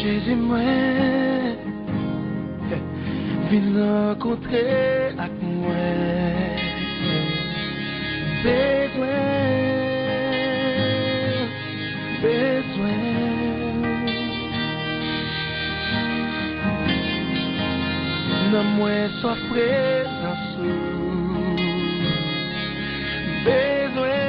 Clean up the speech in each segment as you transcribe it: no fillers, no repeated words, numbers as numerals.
Jésus, moi, viens rencontrer avec moi. Besoin. Non, moi, sois présence. Besoin.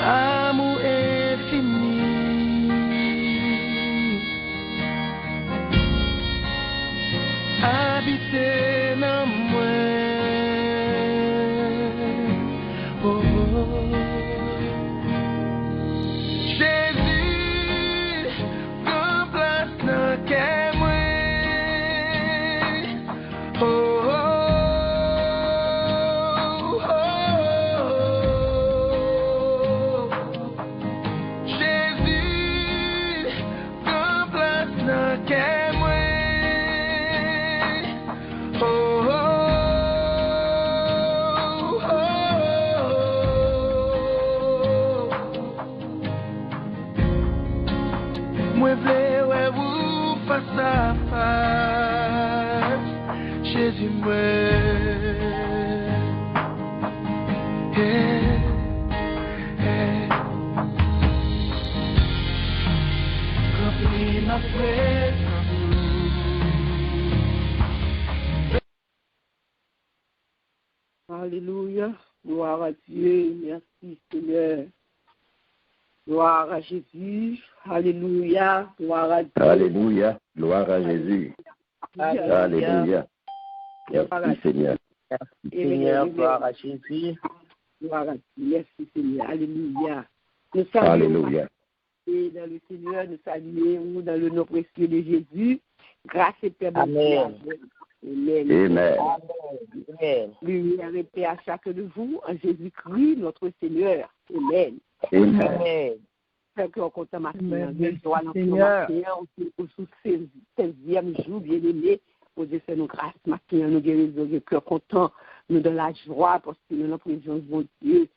Amour infini, habiter dans moi. Oh, oh. Jésus, prends place dans cœur moi. Oh, oh. Moi veux ouais vous face à face, Jésus moi. Remplis ma présence. Alléluia, gloire à Dieu, merci Seigneur. Gloire à Jésus, alléluia, gloire à Dieu. Alléluia, gloire à Jésus. Alléluia. Merci Seigneur. Merci Seigneur, gloire à Jésus. Gloire à Dieu, merci Seigneur, alléluia. Nous Alléluia. Et dans le Seigneur, nous saluons dans le nom précieux de Jésus. Grâce et paix. Amen. Amen. Amen. Amen. Lumière et paix à chacun de vous en Jésus-Christ, notre Seigneur. Amen. Amen. Amen. Fait qu'on compte ma Seigneur. au 16e jour, bien aimé, pour Dieu fait nos grâces, matin, nous guérissons, de cœur content, nous de la joie, parce que nous avons présence de Dieu,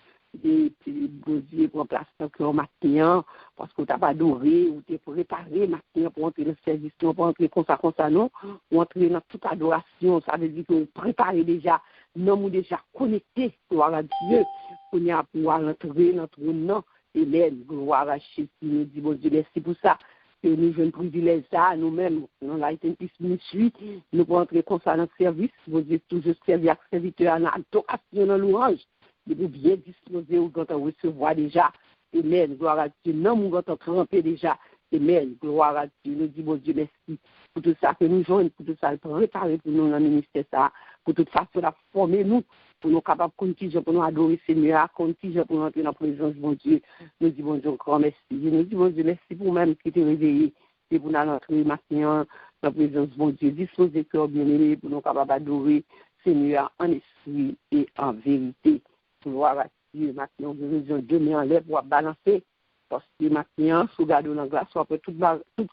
et bon Dieu, pour placer notre cœur matin, parce qu'on t'a pas adoré, ou t'es préparé matin pour entrer dans le service, pour entrer comme ça, non, ou entrer dans toute adoration, ça veut dire qu'on prépare déjà, nous sommes déjà connectés, gloire à Dieu, qu'on y a pouvoir entrer dans notre nom. Amen, gloire à Jésus, nous disons, bon Dieu, merci pour ça, que nous avons un privilège ça, nous-mêmes, dans la Sainte Ministry, nous pouvons entrer comme ça dans le service, bon Dieu, toujours servir avec serviteur en adoration, dans louange, nous pouvons bien disposer ou quand on recevoir déjà, amen, gloire à Dieu, non, nous quand on tremper déjà, amen, gloire à Dieu, nous disons, bon Dieu, merci pour tout ça que nous jouons, pour tout ça, pour préparer pour nous dans le ministère ça, pour toute façon, la former nous, pour nous capables de continuer, pour nous adorer Seigneur, continuer pour nous entrer dans la présence de mon Dieu. Nous disons bon Dieu encore merci. Nous disons bon Dieu merci pour même qui t'es réveillé et pour nous entrer maintenant dans la présence de mon Dieu. Disposez cœur bien-aimé pour nous capables d'adorer Seigneur en esprit et en vérité. Gloire à Dieu. Maintenant, nous disons Dieu met en l'air pour balancer. Parce que maintenant, sous garde dans la glace, après tout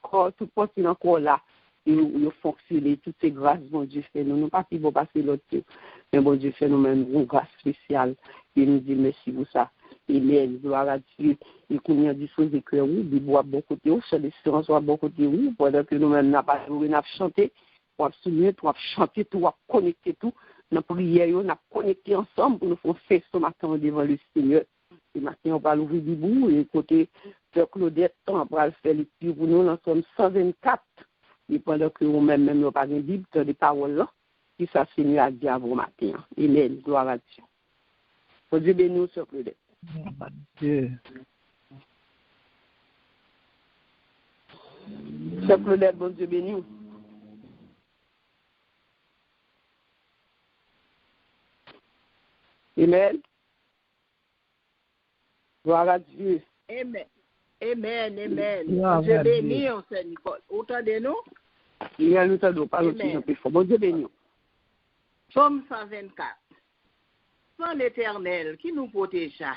corps, tout porte encore là. Nous fonctionner, toutes ces grâces, bon Dieu fait, nous pas qui vont passer l'autre, mais bon Dieu fait nous-mêmes une grâce spéciale, et nous dit merci pour ça. Amen, gloire à Dieu, et qu'on y a des choses que oui, des bois bon côté, sur des séances à bon côté, oui, pendant que nous-mêmes n'a pas joué, n'a chanté, pour souligner, pour chanter, pour connecter tout, dans la prière, on a connecté ensemble pour nous faire faire ce matin devant le Seigneur. Et maintenant, on va l'ouvrir du bout, et côté, Sœur Claudette, on va le faire lecture pour nous, nous sommes 124. Et pendant que vous-même, nous n'avons pas de Bible, des paroles là, qui ça Seigneur a dit à vous matin. Amen. Gloire à Dieu. Que Dieu bénisse sur Claudette. Dieu. Sur Claudette, bon Dieu bénisse. Amen. Gloire à Dieu. Amen. Amen, amen. Gloire Dieu à béni, Dieu. on sait, Nicole. Entendez-nous? Il y a nous t'adore, pas l'autre Amen. plus fort. Bon Dieu bénisse. Psaume 124. Sans l'Éternel qui nous protégea,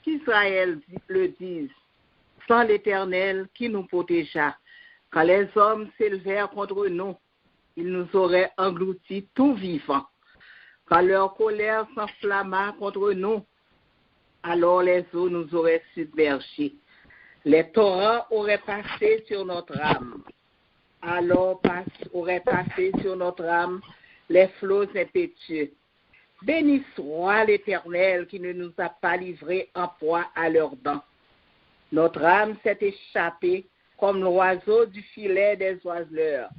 qu'Israël le dise, sans l'Éternel qui nous protégea, quand les hommes s'élevèrent contre nous, ils nous auraient engloutis tout vivants. Quand leur colère s'enflamma contre nous, alors les eaux nous auraient submergés. Les torrents auraient passé sur notre âme. Alors auraient passé sur notre âme les flots impétueux. Béni soit l'Éternel qui ne nous a pas livrés en proie à leurs dents. Notre âme s'est échappée comme l'oiseau du filet des oiseleurs.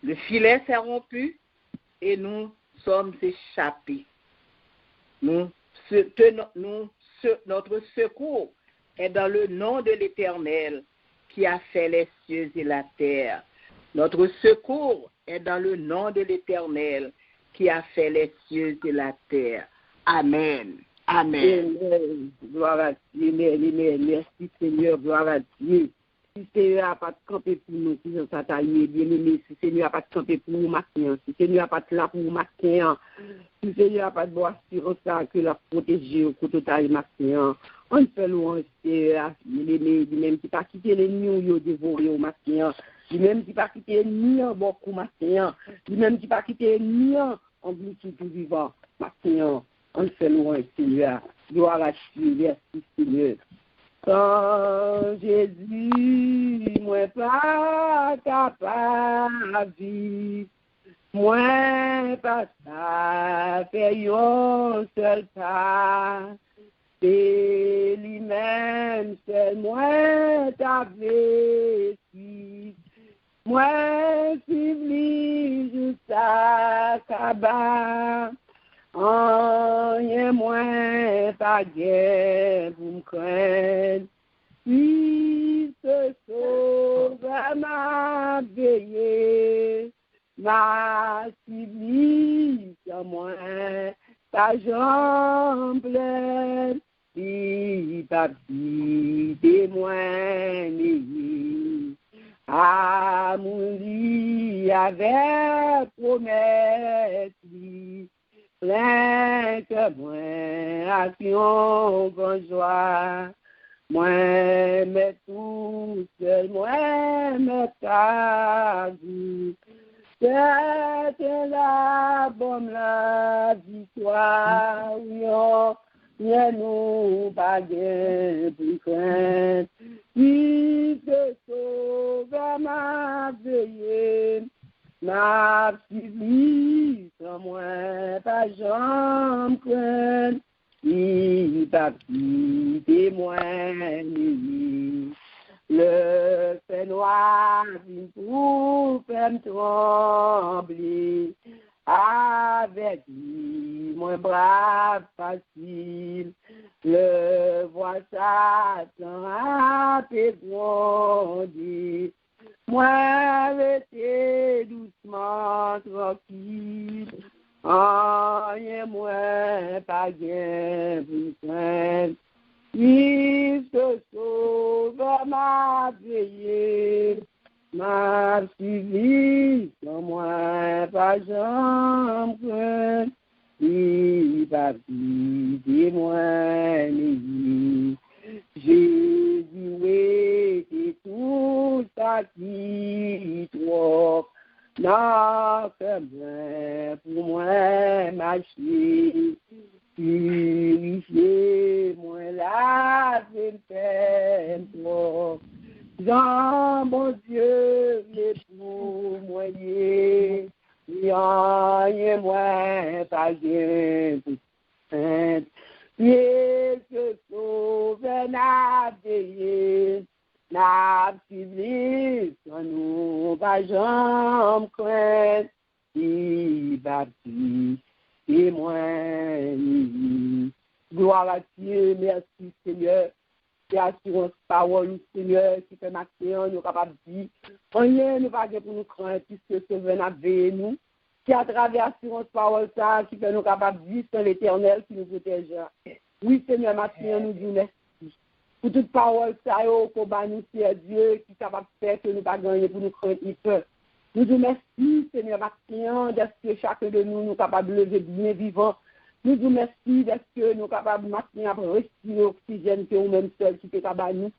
Le filet s'est rompu et nous sommes échappés. Notre secours est dans le nom de l'Éternel qui a fait les cieux et la terre. Notre secours est dans le nom de l'Éternel qui a fait les cieux et la terre. Amen. Amen. Amen. Gloire à Dieu. Merci Seigneur. Gloire à Dieu. Si Seigneur n'a pas de camper pour nous, si nous sommes taillés, bien aimé, si Seigneur n'a pas de camper pour nous, matin, si Seigneur n'a pas de là pour nous, matin, si Seigneur n'a pas de boire sur ça, que la protéger au côté de matin, on fait louange, Seigneur, même qui pas quitter les nids, dévorer au matin, même qui pas quitter ni en beaucoup matin, même qui pas quitter ni en bluetooth tout vivant, matin, on fait louange, Seigneur, gloire à Dieu, merci Seigneur. Sans Jésus, moi pas capable de vivre, moi pas ça, faire un seul pas, c'est lui-même, c'est moi t'avais si, moi suivi jusqu'à Kaba. Rien moins pas guère pour me craindre, puis ce sauve m'a veillé, m'a suivi sans moi, ta jambe pleine, puis papi témoin à mon lit avec promesse. Plein que moi, action, bonne joie, moi, mais tout seul, moi, mais ta vie, c'est la bonne la victoire, oui, nous, pas de plus crainte, qui te sauve ma veillée. Ma suivi sans moi, pas jambe crainte, ni papi témoigne. Le fait noir vient pour faire me trembler, avec lui, mon brave facile, le voix Satan a fait grandir. Moi, restez doucement tranquille, rien moins pas bien vous craindre. Il se sauve m'a veillé, m'a suivi, sans moi pas jambe craindre. Il va vider moi les Jésus est tout ça qui toi, n'a fait bien pour moi marcher, purifier moi la peine toi. Jean, mon Dieu, les pour moi, rien moins pas bien pour sainte. Dieu que sauve n'a veillé, n'a suivi, sans nous pas jamais craindre, il bâtit, témoigne. Gloire à Dieu, merci Seigneur, qui assurance parole, Seigneur, qui fait matin, nous sommes capables de dire, rien ne va pas pour nous craindre, puisque Sauveur n'a veillé nous, qui à travers assurance parole, ça, qui fait nous capables de vivre sans l'Éternel qui nous protège. Oui, Seigneur, maintenant, nous disons merci. Pour toute parole, ça, pour nous, c'est Dieu qui est capable de faire que nous ne pas gagner pour nous craindre ni peur. Nous disons merci, Seigneur, maintenant, d'être que chacun de nous, nous capables de lever bien vivant. Nous disons merci d'être que nous capables maintenant de respirer l'oxygène que nous-mêmes seuls qui est capable de nous.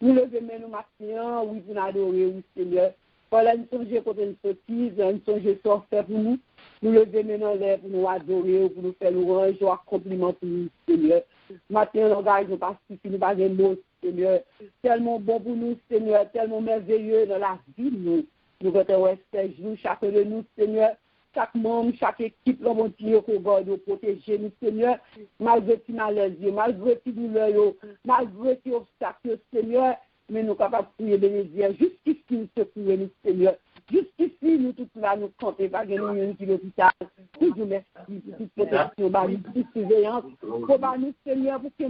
Nous levons nous maintenant, oui, pour nous adorer, oui, Seigneur. Voilà, nous songeons contre une sottise, nous songeons sur faire pour nous. Nous lever maintenant l'air pour nous adorer, pour nous faire louange, compliment pour nous, Seigneur. Matin, l'engagement nous pacifique, nous pas de mots, Seigneur. Tellement bon pour nous, Seigneur, tellement merveilleux dans la vie, nous. Nous retenons jour, chacun de nous, Seigneur. Chaque membre, chaque équipe, le bon Dieu, qu'on va nous protéger, nous, Seigneur, malgré tout malaise, malgré tout douleur, malgré tout obstacle, Seigneur, mais nous sommes capables de prier, bénédiire, jusqu'ici, nous secouer, nous, Seigneur. Jusqu'ici, nous, tout là, nous comptons, pas que nous, nous, l'hôpital. Nous vous merci pour toute protection, pour toute surveillance, pour nous, Seigneur, pour que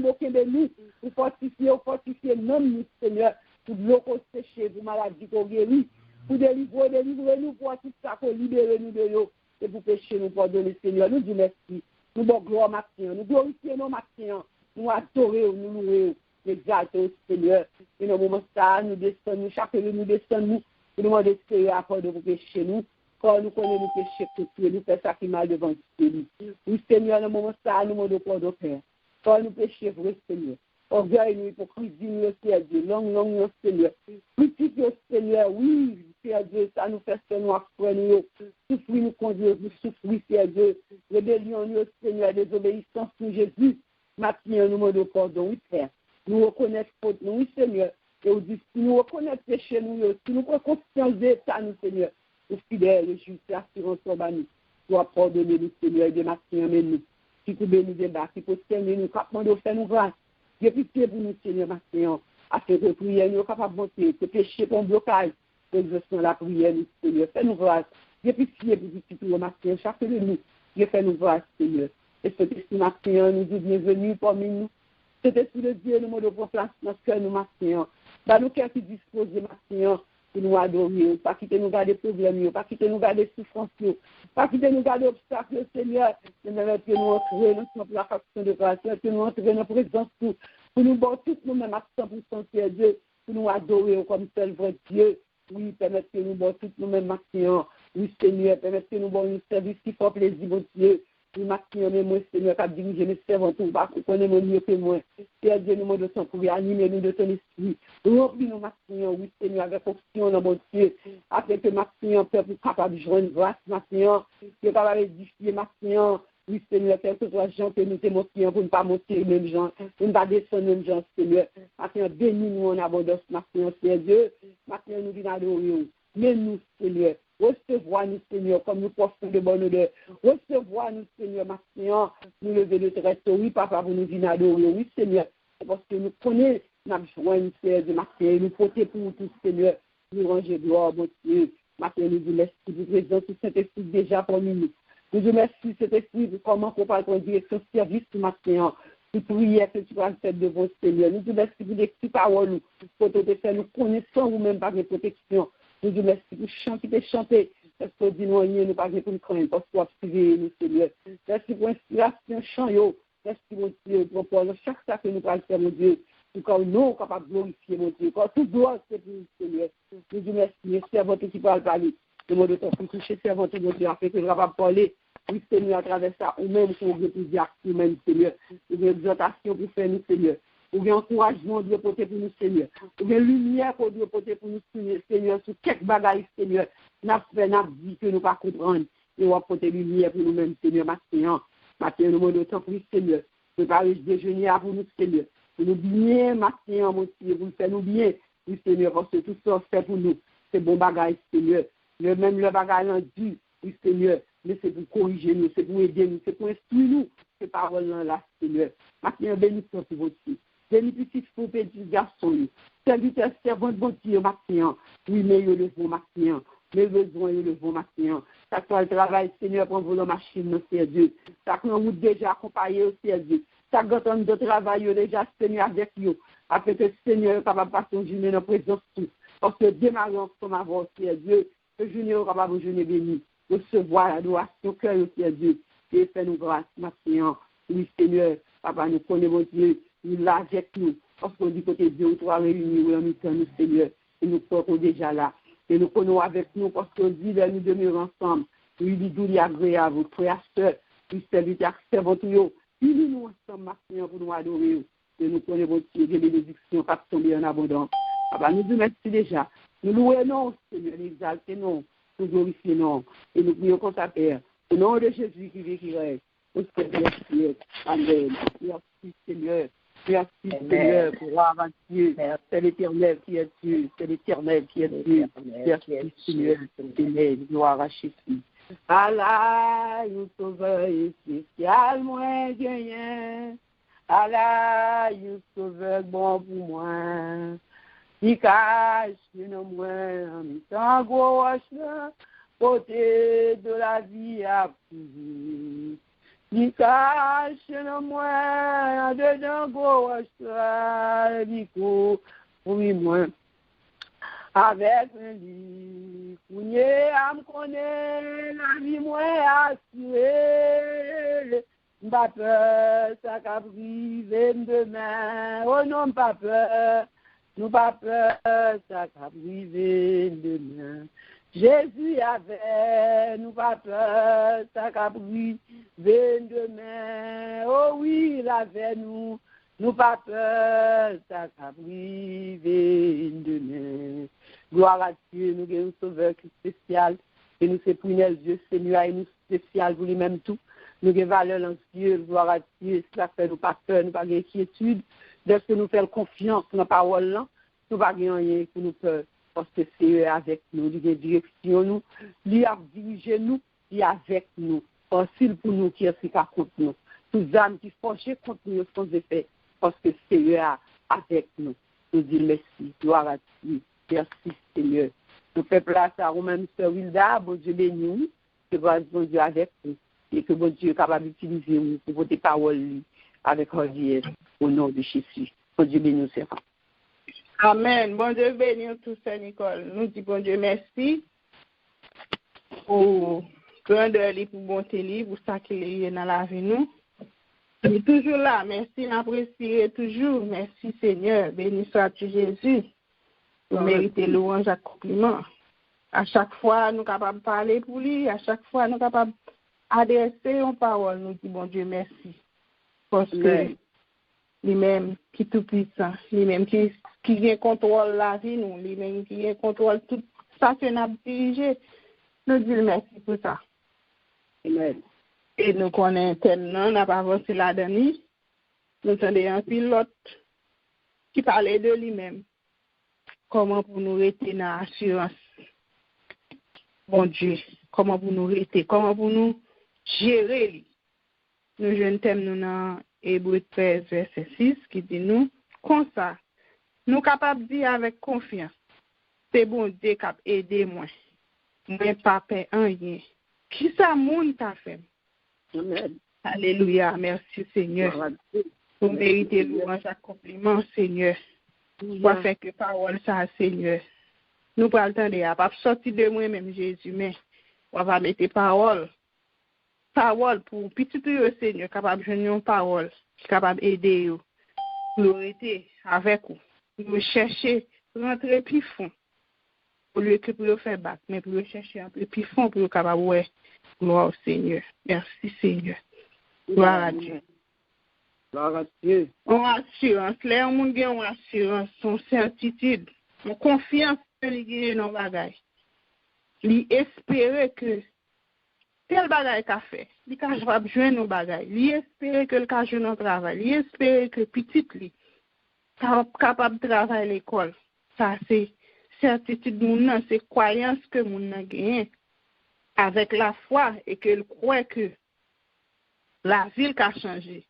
nous, pour fortifier, nous, Seigneur, pour l'eau qu'on séche, pour maladie qu'on guérit, pour délivrer nous, pour tout ça, pour libérer nous de l'eau, et pour pécher nous, pour donner, Seigneur. Nous vous merci. Nous bon gloire, Maxime. Nous glorifions nos Maxime. Nous adorons, nous louons, nous exaltons, Seigneur. Et dans le moment ça, nous descendons, chacun de nous descendons, nous demandons, Seigneur, à de vous pécher nous. Quand nous connaissons nous pécher pour tout, nous faisons ça qui mal devant Dieu. Oui, Seigneur, dans le moment ça, nous demandons pardon, Père. Quand nous péchons, vrai, Seigneur. Orgueil, nous, hypocrisie, nous, Seigneur. Long, Seigneur. Critique, Seigneur, oui, Seigneur Dieu, ça nous fait ce nous apprendre, nous. Souffrir, nous conduire, nous souffrir, Seigneur Dieu. Rébellion, nous, Seigneur, désobéissance pour Jésus. Maintenant, nous demandons pardon, oui, Père. Nous reconnaissons faute, nous, oui, Seigneur. Et nous disons, si nous reconnaissons péché, nous, si nous prenons conscience de ça, nous, Seigneur. Nous fidèles, le juge, l'assurance, nous doit pardonner, nous, Seigneur, et de maintenant, nous. Si vous bénissez des bas, si vous Seigneur, nous, capable de faire nous grâce. J'ai pitié pour nous, Seigneur, maintenant, afin que la prière nous capable de monter, que péché pour un blocage, que nous faisons la prière, nous, Seigneur. Fais-nous grâce. J'ai pitié pour nous, maintenant, chacun de nous. J'ai fait nous grâce, Seigneur. Et ce esprit, maintenant, nous dit bienvenue parmi nous. Cet esprit de Dieu, nous demandons pour place dans ce cœur, nous, maintenant. Dans nos cœurs qui disposent, maintenant, pour nous adorer, pas quitter nous garder problèmes, pas quitter nous garder souffrances, pas quitter nous garder obstacles, Seigneur, mais que nous entrer dans la faction de grâce, que nous entrer dans la présence pour nous battre tous nous-mêmes à 100%, Dieu, pour nous adorer comme seul vrai Dieu. Oui, permettre que nous battre tous nous-mêmes maintenant. Oui, Seigneur, permettre que nous battre un service qui fait plaisir, mon Dieu. Oui, maintenant, mais moi, Seigneur, qui a dirigé mes servants, tout va connaître mieux que moi. Père Dieu, nous demandons pour réanimer nous de ton esprit. Remplis-nous, maintenant, oui, Seigneur, avec option dans mon Dieu, afin que maintenant, peuple capable de joindre grâce, maintenant, que capable d'édifier, maintenant, oui, Seigneur, quel que soit gens que nous t'émotions pour ne pas monter même gens, pour ne pas descendre même gens, Seigneur. Maintenant, bénis-nous en abondance, maintenant, Seigneur Dieu. Maintenant, nous venons adorer. Mais nous, Seigneur, recevoir-nous, Seigneur, comme nous portons de bonne odeur. Recevoir-nous, Seigneur, maintenant, nous lever le trait. Oui, Papa, pour nous venir adorer. Oui, Seigneur, parce que nous connaissons, nous joignons, Seigneur, de matin, nous porter pour tous, Seigneur, nous ranger gloire, mon Dieu. Maintenant, nous vous merci pour présence tout Saint-Esprit déjà parmi nous. Nous vous merci, Saint-Esprit, pour comment on parle ton direction service ce matin. Pour prier que tu vas faire devant Seigneur. Nous vous merci pour des petites paroles, pour te faire nous connaissons vous-même par les protections. Nous vous merci pour chanter, parce que dis-nous rien, nous pas pour nous craindre, parce qu'on a privé nous, Seigneur. Merci pour l'inspiration, chant, merci, mon Dieu, pour chaque sac que nous parlons faire, mon Dieu, pour qu'on nous capables de glorifier, mon Dieu, quand tout doit c'est pour nous, Seigneur. Nous vous merci, servante qui parle parler. Demande de ton pour toucher servante, mon Dieu, afin que nous capable de parler. Oui, Seigneur, à travers ça, ou même pour vous dire, nous-mêmes, Seigneur. Une exhortation pour faire nous, Seigneur. Ou bien encouragement Dieu porter pour nous, Seigneur. Ou bien lumière pour Dieu porter pour nous, Seigneur, sur quelques bagages, Seigneur. N'a dit que nous ne pas comprendre. Et on va porter lumière pour nous-mêmes, Seigneur, maintenant. Maintenant, nous demandons autant pour nous, Seigneur. Préparer le déjeuner pour nous, Seigneur. Pour nous bien, maintenant, mon Dieu, pour nous faire nous bien. Oui, Seigneur, parce que tout ça fait pour nous. C'est bon bagage, Seigneur. Même le bagage en Dieu, oui, Seigneur. Mais c'est pour corriger nous, c'est pour aider nous, c'est pour instruire nous. Ces paroles-là, Seigneur. Maintenant, bénissons pour votre fils. Bénis petit fou, petit garçon. Serviteur, servant de bon Dieu, maintenant. Oui, mais il le vont maintenant. Mes besoins, il le vont maintenant. Ça soit le travail, Seigneur, pour la machine, Seigneur Dieu. Ça que nous déjà accompagné, Seigneur Dieu. Ça que de travail, déjà, Seigneur, avec nous. Afin que Seigneur, capable de passer une journée dans la présence tout. Parce que démarrons comme avant, Seigneur Dieu. Que journée, capable de journée bénie. Recevoir l'adoration, cœur, Seigneur Dieu. Et fais-nous grâce, maintenant. Oui, Seigneur, Papa, nous connaissons, mon Dieu. Nous là avec nous, parce qu'on dit côté Dieu, toi réunis, oui, en temps, nous, Seigneur, et nous sommes déjà là. Et nous connaissons avec nous, parce qu'on dit, là, nous demeurons ensemble. Oui, il dit, agréable, frères, sœurs, oui, serviteurs, servants, nous ensemble, maintenant, pour nous adorer. Et nous connaissons, Dieu, des bénédictions, pas tomber en abondance. Papa, nous vous remercions déjà. Nous louons, non, Seigneur, nous exaltons, nous glorifions, non. Et nous prions comme ça, Père, Au nom de Jésus qui vit, qui règne, au Seigneur. Amen. Merci Seigneur. Merci Seigneur, gloire à Dieu. C'est l'Éternel qui est Dieu. C'est l'Éternel qui est Dieu. Merci Seigneur. Amen. Gloire à Jésus. Allah, nous sauveur spécial, moi, rien. Allah, nous sauveur bon pour moi. Il cache nos moi, en temps gros roche, côté de la vie à plus. Il cache nos moi, dedans gros roche, bico, oui, moi. Avec un lit, cougné à me connaître, la vie moi assurée. Pas peur, ça qu'a privé demain. Oh non, pas peur, nous pas peur, ça qu'a privé demain. Jésus avait, nous pas peur, ça qu'a privé demain. Oh oui, il avait nous pas peur, ça qu'a privé demain. Gloire à Dieu, nous avons un sauveur qui est spécial, et nous c'est pour Dieu, Seigneur, et nous spécial pour lui-même tout. Nous avons valeur en Dieu, gloire à Dieu, cela fait nous pas peur, nous pas d'inquiétude, dès que nous faisons confiance dans la parole là, nous pas rien pour nous peur, parce que c'est avec nous, il y a direction nous, il a dirigé nous, il est avec nous, facile pour nous qui est contre nous. Tous âmes qui forgent contre nous sans effet, parce que c'est avec nous. Nous disons merci, gloire à Dieu, merci Seigneur. Nous faisons place à Romain Sœur Wilda, bon Dieu béni, que bon Dieu avec nous. Et que bon Dieu est capable d'utiliser nous pour votre parole avec hardiesse au nom de Jésus. Bon Dieu bénisse nous, Seigneur. Amen. Bon Dieu bénisse tout, Seigneur Nicole. Nous disons bon Dieu merci pour grandeur pour bonté pour ça qu'il est dans la vie nous. Il est toujours là. Merci, n'apprécier toujours. Merci Seigneur. Béni sois-tu Jésus. Vous méritez louange et compliment. À chaque fois, nous sommes capables de parler pour lui. À chaque fois, nous sommes capables adresser une parole, nous dit bon Dieu merci. Parce que lui-même qui est tout puissant, lui-même qui contrôle la vie, nous, lui-même qui contrôle tout ça que nous avons dirigé, nous disons merci pour ça. Amen. Et nous connaissons tellement, nous n'avons pas avancé là-dedans, nous entendons un pilote qui parlait de lui-même. Comment pour nous rester dans l'assurance, bon Dieu, comment pour nous rester, comment pour nous gérer. Nous jeunes thème nous dans Hébreux 13 verset 6 qui dit nous comme ça nous capables de dire avec confiance c'est bon Dieu qui a aidé moi pas peur rien qui ça monde t'a fait. Amen. Alléluia, merci Seigneur. Vous méritez louange et compliment Seigneur. Pour faire que parole ça Seigneur. Nous pas attendre à pas sortir de moi même Jésus mais on va mettre parole pour petit peu Seigneur capable de joindre une parole qui capable d'aider vous pour rester avec vous pour chercher rentrer plus fond au lieu que pour faire battre mais pour chercher un peu plus fond pour capable ouais gloire au Seigneur. Merci Seigneur. Gloire à Dieu. Gloire à Dieu. On assurance là on gagne une assurance son certitude on confiance que il gagne dans bagaille lui espérer que tel bagay qu'a fait, il ka capable joindre nos bagay, il espérer que le ka joindre notre travail, il espérer que petit li capable de travailler à l'école. Ça c'est certitude moun c'est croyance que moun nan gagne avec la foi et que il croit que la ville a changé.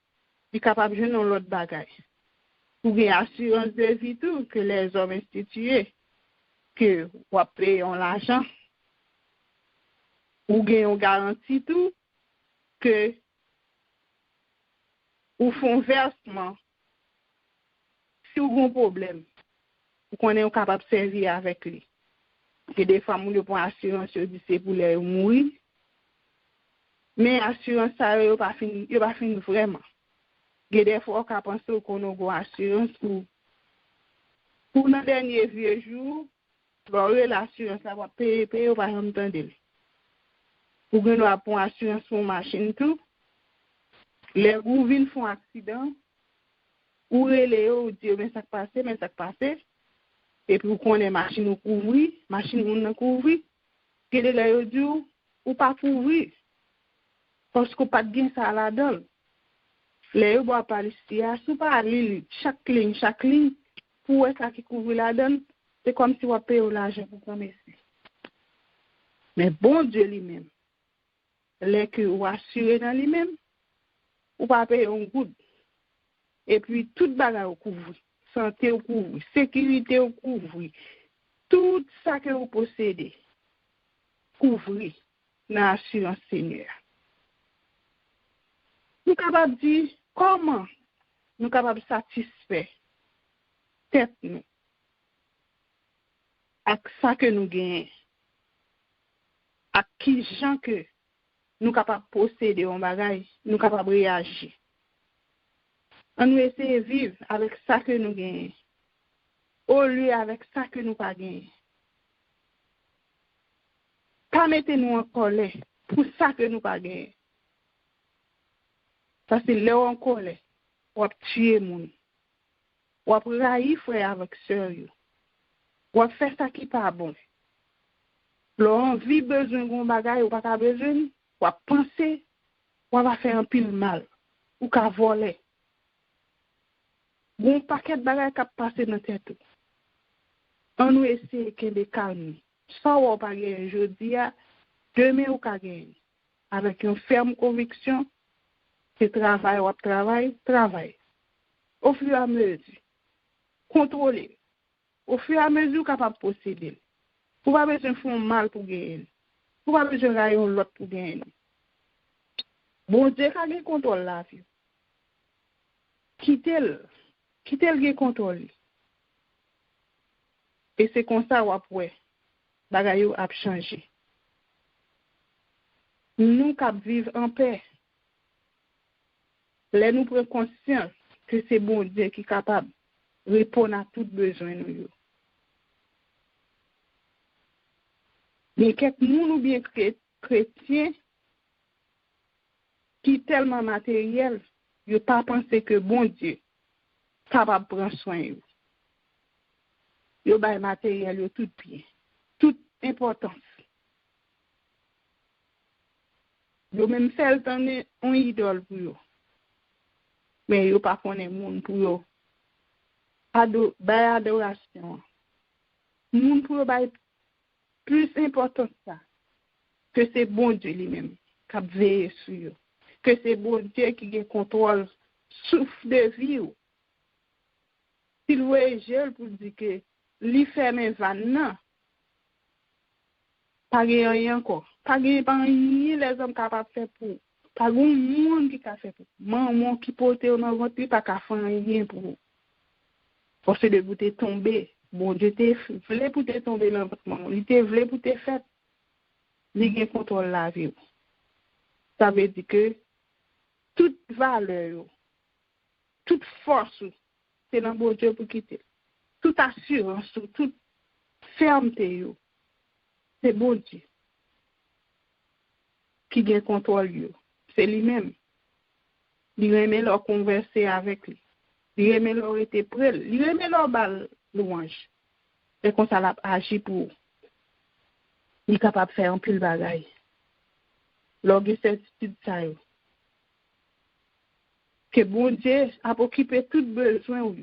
Il capable joindre l'autre bagay. Pour gagner assurance de vie tout que les hommes institués que ou payer l'argent ou gagne on garantie tout que ou font versement si ou un problème ou qu'on est capable de servir avec lui que des fois moun yo pour assurance yo dit c'est pour les mourir mais assurance ça yo pas fini vraiment des fois on pense qu'on a une assurance pour dans dernier vieux jour l'assurance ça va payer pas entendre. Pour que nous avons assurance pour machine tout, les rouvines font accident, ou les ou dire mais ça passe, et puis qu'on ait machine ou couvrir, machine ou non couvrir, que les dit ou pas couvrir, Parce qu'on pas de gain ça là-dedans. Les bois palestia, sous pas lire chaque ligne, pour ça qui couvre là-dedans, c'est comme si on paye l'argent pour commencer. Mais bon Dieu lui-même, les que ou assuré dans lui-même, ou pas payer un coup. Et puis toute bagarre au couvre, santé au couvre, sécurité au couvre, tout ça que vous possédez, couvrir dans l'assurance Seigneur. Nous sommes capables de dire comment nous sommes capables de satisfaire tête nous avec ça que nous gagnons, avec qui gens que nous sommes capables de posséder un bagage, nous sommes capables de réagir. On nous essaie de vivre avec ça que nous gagnons, au lieu avec ça que nous pas gagnons. Pas mettez-nous en colère pour ça que nous pas gagnons. Parce que là en colère, on va tuer moun, on va railler frère avec sœur, on va faire ça qui pas bon. Là on vit besoin d'un bagage ou pas besoin, on va penser, on va faire un pile mal ou qu'à voler. Bon paquet de bagages qui passé dans tête. On nous essaie de calmer. Ça on pas gagner aujourd'hui, demain ou ka gagner. Avec une ferme conviction, c'est travail ou travail. Au fur et à mesure, contrôler. Au fur et à mesure, capable de posséder. Vous pas besoin de faire mal pour gagner. Vous pas besoin de railler l'autre pour gagner. Bon Dieu, quand il contrôle la vie, quittez-le contrôle. Et c'est comme ça après, bagaille a changé. Nous qui vivons en paix, là nous prenons conscience que c'est bon Dieu qui est capable de répondre à tout besoin nous. Mais quelques gens ou bien chrétiens qui sont tellement matériels, ils ne pas penser que bon Dieu est capable de prendre soin de eux. Ils ont matériel, ils ont tout bien, toute importance. Ils ont même fait un idole pour eux. Mais ils ne pas connaître le monde pour eux. Adoration. Le monde pour eux est plus important que ça. Que c'est bon Dieu lui-même qui a veillé sur eux. Que c'est bon Dieu qui a contrôle souffle de vie. S'il voit gel pour dire que lui ferme un van, non. Pas rien encore. Pas rien les hommes capables de faire pour. Pas grand monde qui a fait pour. Maman qui porte dans votre vie, pas qu'à faire rien pour vous. Parce que vous êtes tombé. Bon Dieu te voulait pour te tomber dans votre maman. Il te voulait pour te faire. Il a contrôle la vie. Ça veut dire que toute valeur, toute force, c'est dans bon Dieu pour quitter. Toute assurance, toute fermeté, c'est bon Dieu qui a contrôle. C'est lui-même. Il aimait leur converser avec lui. Il aimait leur être prêt. Il aimait leur balle louange. Et comme ça, il a agi pour. Il est capable de faire un pile bagaille. L'orgue certitude, ça y est. Que bon Dieu a occupé tout besoin.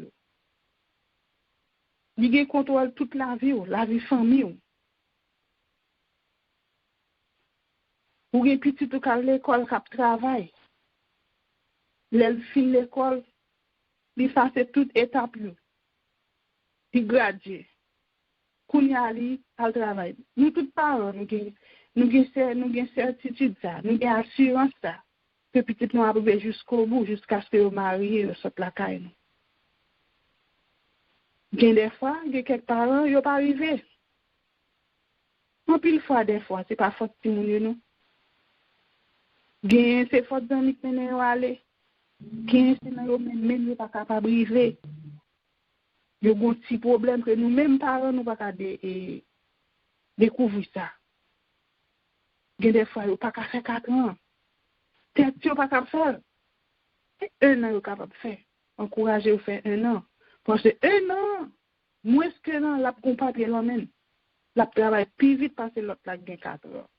Il contrôle toute la vie famille. Ou gen petit ou ka l'école k'ap travail. L'el fin l'école, li fasse toute étape yo. Li gradue. Kounya li al travail. Nous tout parents nous gen certitude ça, nous gen assurance ça. Que petit nous arriver jusqu'au bout jusqu'à ce que nous marier sur la caille. Gen des fois, gen quelques parents yo pas arrivé. En pile fois des fois, c'est pas faute ti moun yo non. Gen c'est faute d'amis qui ne aller. Gen c'est nan yo même yo pas capable arriver. Yo gon petit problème que nous même parents nous pas capable découvrir ça. Gen des fois yo pas capable faire 4 ans. Tête yo pas capable faire. 1 an yo capable faire. Encourager ou faire 1 an. Parce que 1 an, moins que non la comparer l'homme. La travail plus vite parce que l'autre la gen 4 ans.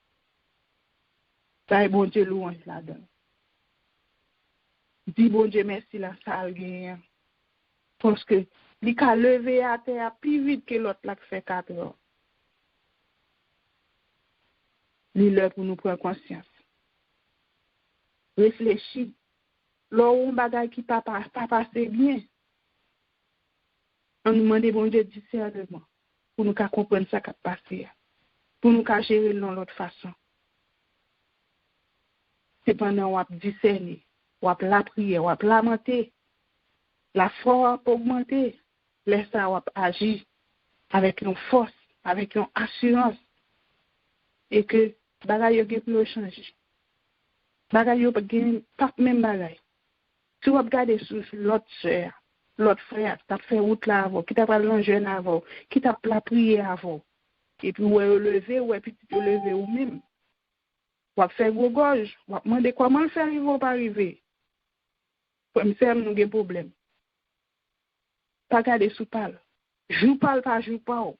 Ça est bon Dieu louange là-dedans. Dis bon Dieu merci la salle gagne. Parce que il a levé à terre plus vite que l'autre l'a fait 4 heures. Il est là pour nous prendre conscience. Réfléchis. Lorsqu'on bagaille qui pas passé bien, on nous demande bon Dieu discernement pour nous comprendre ça qui a passé, pour nous gérer de l'autre façon. C'est pendant qu'on a discerné, on a la prière, on a lamenter, la foi a augmenté, laisse ça on a agir avec une force, avec une assurance, et que bagaille yo pour changer. Bagaille yo pas même bagaille. Si vous regardez sur l'autre soeur, l'autre frère, qui t'a fait route là avant, qui t'a pas l'enjeu avant, qui t'a la prière avant, et puis vous lever, ou puis tu lever ou même. Vous faire gros gorge, vous demander comment le faire, ils vont pas arriver. Comme ça, nous avons des problèmes. Pas garder sous parle. Joue parle pas, joue pas.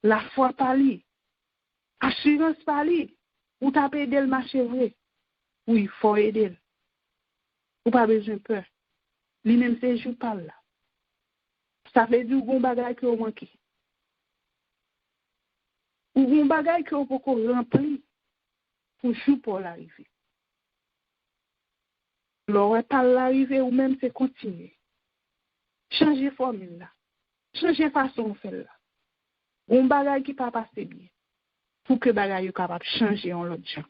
La foi parle. Assurance parle. Ou t'as aidé le marché vrai. Oui, il faut aider. Ou pas besoin de peur. Lui-même, c'est joue parle là. Ça veut dire qu'on bagaille qui ont manqué. Ou qu'on bagaille qui ont beaucoup rempli pour jouer pour l'arrivée. L'aurait pas l'arrivée ou même c'est continuer. Changer formule là. Changer façon de faire là. On bagaille qui pas passer bien. Pour que bagaille soit capable de changer en l'autre gens.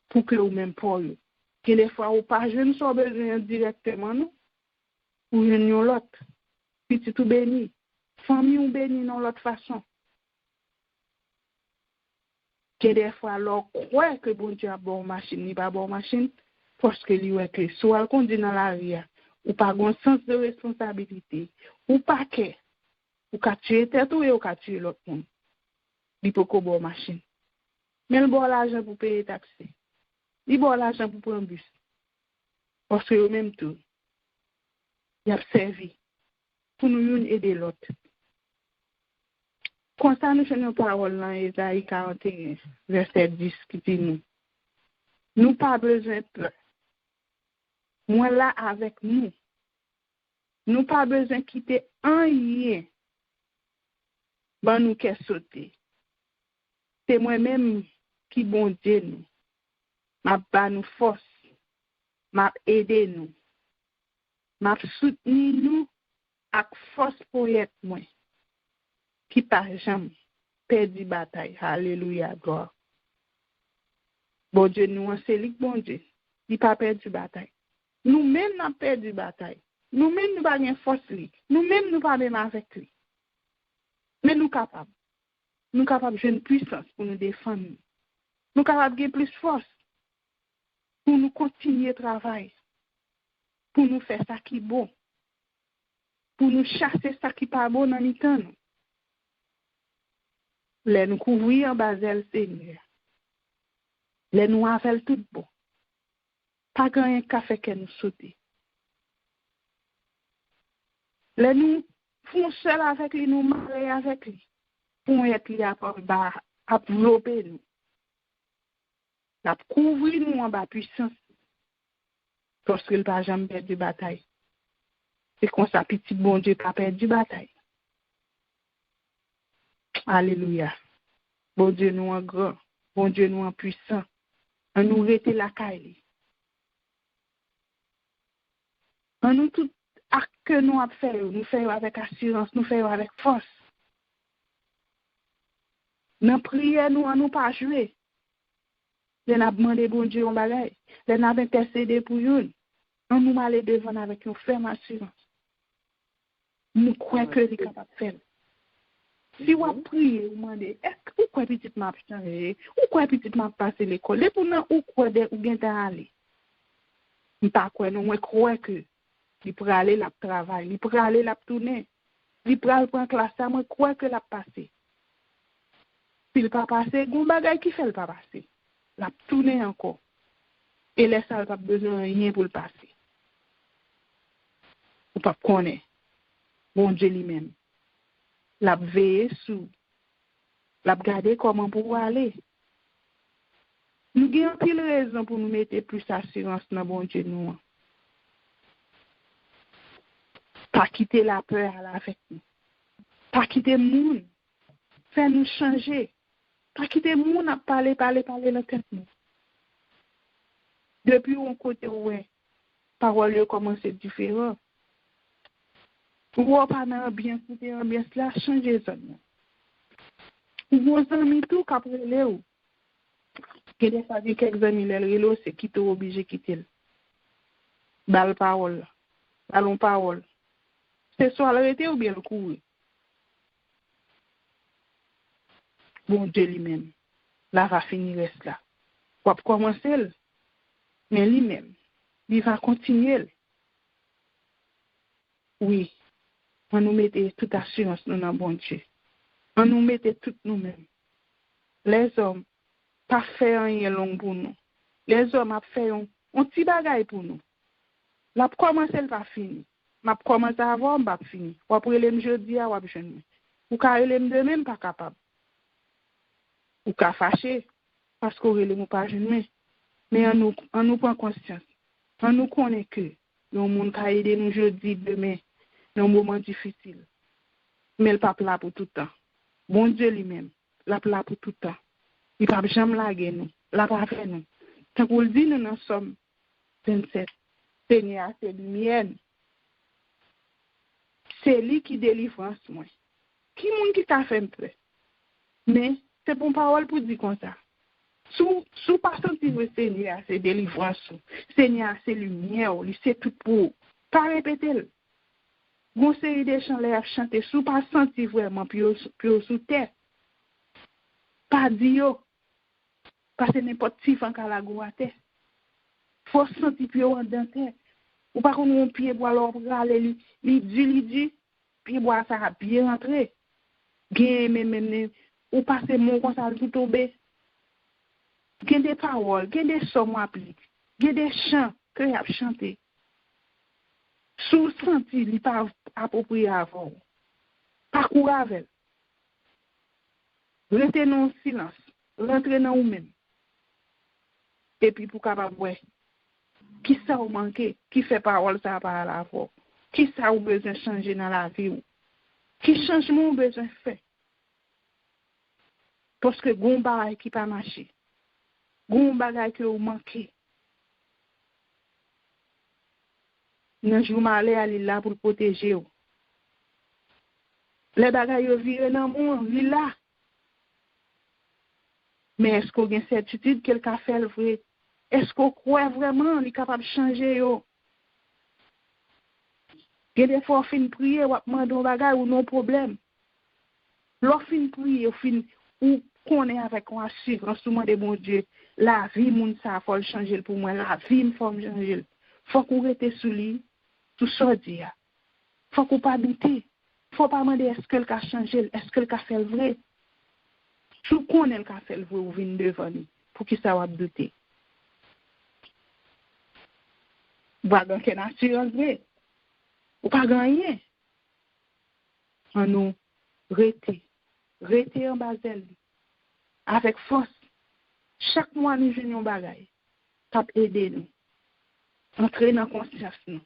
Pour que ou même pour eux. Que des fois ou pas je ne sois besoin directement non. Ou je n'ai l'autre. Petit tout béni. Famille ou béni dans l'autre façon. Que des fois l'on croit que bon Dieu a bon machine, ni pas bon machine. Parce que lui est que soit qu'on dit dans la vie, ou pas un sens de responsabilité, ou pas que, ou qu'à tuer tête ou qu'à tuer l'autre monde. Il peut qu'on bon machine. Mais il bon l'argent pour payer taxi. Il bon l'argent pour prendre bus. Parce que même tout, il a servi pour nous aider l'autre. Quand ça nous fait une parole dans Ésaïe 41, verset 10, qui dit nous pas besoin de peur. Moi là avec nous. Nous pas besoin de quitter un lien. Ben nous qu'est sauter. C'est moi-même qui bon Dieu nous. M'a ba nous force. M'a aider nous. M'a soutenir nous avec force pour être moi. Qui par jamais perdu bataille. Alléluia, gloire. Bon Dieu nous c'est lui bon Dieu. Il pas perdu bataille. Nous-mêmes n'a perdu bataille. Nous-mêmes nous pas de force lui. Nous-mêmes nous pas même avec lui. Mais nous capables. Nous capables de jouer une puissance pour nous défendre. Nous capables de plus force pour nous continuer à travailler. Pour nous faire ça qui est bon. Pour nous chasser ça qui n'est pas bon dans le temps. Les nous couvrir en bas de Seigneur. Les nous avons tout bon. Pas grand café que nous sauter. Les nous font seul avec lui, nous marier avec lui. Pour être lui à envelopper nous. À couvrir nous en bas puissance. Parce qu'il n'a jamais perdu bataille. C'est comme ça, petit bon Dieu n'a pas perdu bataille. Alléluia. Bon Dieu nous en grand. Bon Dieu nous en puissant. On nous rete la caille. On nous tout acte que nous avons fait, nous faisons avec assurance, nous faisons avec force. Nous prions, nous pas jouer. Nous avons demandé bon Dieu en bagaille. Nous avons intercédé pour nous. On nous aller devant avec une ferme assurance. Nous croyons que nous sommes capables de faire. Si vous priez, vous demandez, est-ce que vous croyez petit m'a changé? Ou croyez petit m'a passé l'école? Et pour nous, ou croyez ou bien d'aller? Nous pas croire, nous croyons que il pourrait aller la travail, il pourrait aller la tourner, il pourrait prendre classe, moi crois que la passer. S'il pas passer, gon bagay qui fait le pas passer. La tourner encore. Et laisse ça pas besoin de rien pour le passer. Ou pas connaître. Bon Dieu lui-même. La veille sous La regarder comment pour aller. Nous avons pile raison pour nous mettre plus d'assurance dans bon Dieu nous. Pas quitter la peur avec nous. Pas quitter le monde. Faire nous changer. Pas quitter le monde à parler dans la tête nous. Depuis un côté ouais, parole commence différent. Ou pas dans bien côté ambiance là changer ça. Vos amis tout qu'après les que des fois quelques amis les c'est qui t'ont obligé de quitter. Bal parole. Ballon parole. C'est soit l'arrêter ou bien le courir. Bon Dieu lui-même. Là va finir reste là. Pour commencer, mais lui-même, il va continuer. Oui, on nous mettait toute assurance dans bon Dieu. On nous mettait tout nous-mêmes. Les hommes, pas faire rien long pour nous. Les hommes a fait un petit bagage pour nous. La commencer elle pas fini. M'a commencé avant pas fini. Ou après les jeudi à ou jeune. Ou car les demain pas capable. Ou ka fâché parce qu'on les nous pas jeune. Mais on nous prend conscience. On nous connaît que le monde ka aider nous jeudi demain dans un moment difficile. Mais le pape là pour tout le temps. Bon Dieu lui-même, là pour tout le temps. Il ne peut jamais laguer nous, là pas faire nous. Tant qu'on le dit, nous en sommes 27. Seigneur, c'est lumière. C'est lui qui délivre moi. Qui monde qui t'a fait un peu? Mais c'est bon parole pour dire comme ça. Sous pas sentir le Seigneur, c'est délivrance. Seigneur, c'est lumière, c'est tout pour. Pas répéter. Bon série de chants les chanter sous pas sentir vraiment puis sous terre. Pas dire parce que n'importe qui fait qu'à la goûter. Faut sentir puis en terre. Ou pas qu'on un pied bois alors aller lui puis bois ça a bien rentrer. Gain même ou passer mon comme ça tout tomber. Gain des paroles, gain des sons appliquent. Gain des chants que y a chanter. Sous senti, il pas approprié avant. Parcours avec. Restez dans le silence. Rentrez dans vous-même. Et puis pour capable voir. Qui ça vous manque? Qui fait parole ça par la voix? Qui ça vous besoin changer dans la vie? Qui changement vous besoin faire? Parce que gon bagay qui pas marché. Gon bagay que vous manquez. Nan jou malé à là pour protéger vous. Les bagages yo viré dans monde, li là. Mais est-ce qu'on a une certitude qu'elle a fait le vrai? Est-ce qu'on croit vraiment qu'il est capable de changer yo? Il y a des fois fin prier ou demander un bagage ou non problème. Lorsque fin prier ou qu'on est avec un assurance de bon Dieu, la vie moun ça faut changer pour moi, la vie me faut changer. Faut qu'on reste sous lui. Tout ça dit, faut qu'on pas habiter, faut pas demander est-ce que le cas changé, est-ce que le cas fait le vrai. Tout connaît le cas fait le vrai ou vient devant nous pour qu'il ça va douter. Voilà donc une assurance vrai, ou pas gagner. On nous rester en bas d'elle avec force. Chaque mois nous jouons bagaille, ça peut aider nous, entrer dans conscience nous.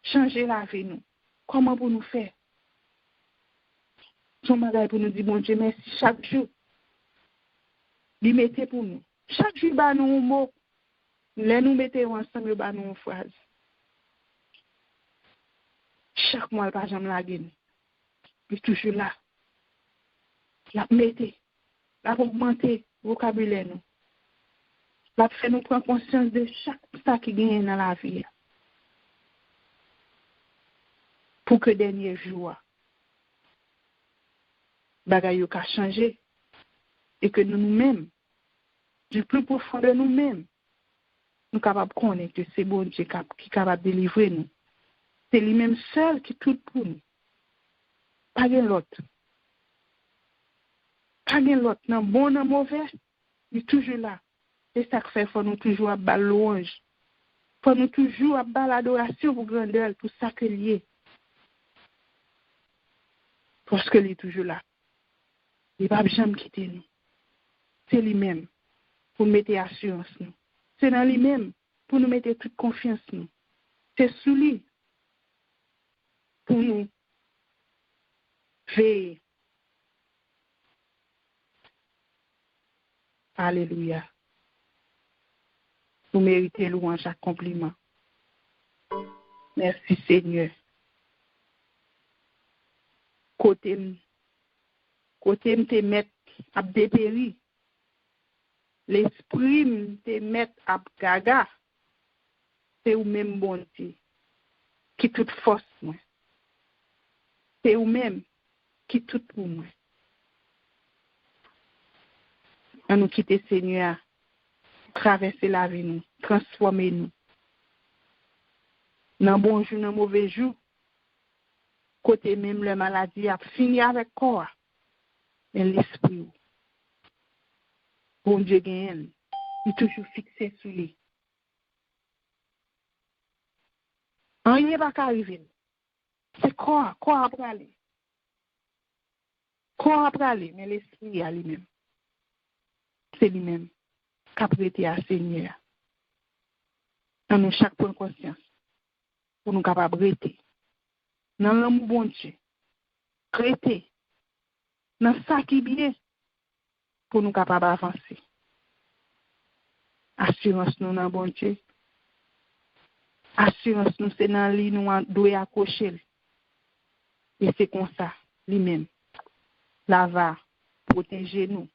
Changer la vie nous. Comment pour nous faire? Son bagage pour nous dire bon Dieu merci chaque jour. Lui mettez pour nous. Chaque jour ba nous un mot. Les nous mettez ensemble ba nous une phrase. Chaque mois pas jamais la gagne. Il toujours là. La mettez. La augmenter vocabulaire nous. La fait nous prendre conscience de chaque ça qui gagne dans la vie. Pour que dernier jour, bagay yo ka changer et que nous-mêmes, du plus profond de nous-mêmes, nous capables de connaître que c'est bon Dieu qui est capable de délivrer nous. C'est lui-même seul qui tout pour nous. Pas de l'autre. Pas de l'autre. Non, bon, non, mauvais, il est toujours là. C'est ça que fait, faut nous toujours à bal louange. Faut nous toujours à bal adoration pour grandeur, pour ça que lié. Parce qu'il est toujours là. Il va jamais quitter nous. C'est lui-même pour nous mettre assurance nous. C'est dans lui-même pour nous mettre toute confiance nous. C'est sous lui pour nous veiller. Alléluia. Vous méritez louange à compliment. Merci Seigneur. Côté te met à dépérir. L'esprit te met à gaga. C'est ou même bon Dieu qui toute force moi. C'est ou même qui tout pour moi. À nous quitter Seigneur, traverser la vie nous, transformer nous. Dans bon jour, dans mauvais jour, côté même la maladie a fini avec corps, mais l'esprit, bon Dieu gagne, il est toujours fixé sur lui. Rien va arriver. C'est corps après aller. Corps après aller, mais l'esprit à lui-même. C'est lui-même qui a prêté à Seigneur. Dans nous chaque point de conscience, pour nous capables de prêter. Dans l'amour bon Dieu, prêter. Dans ça qui est bien, pour nous capables d'avancer. Assurance nous dans bon Dieu. Assurance nous, c'est dans lui nous doit accrocher. Et c'est comme ça, lui-même. La va protéger nous.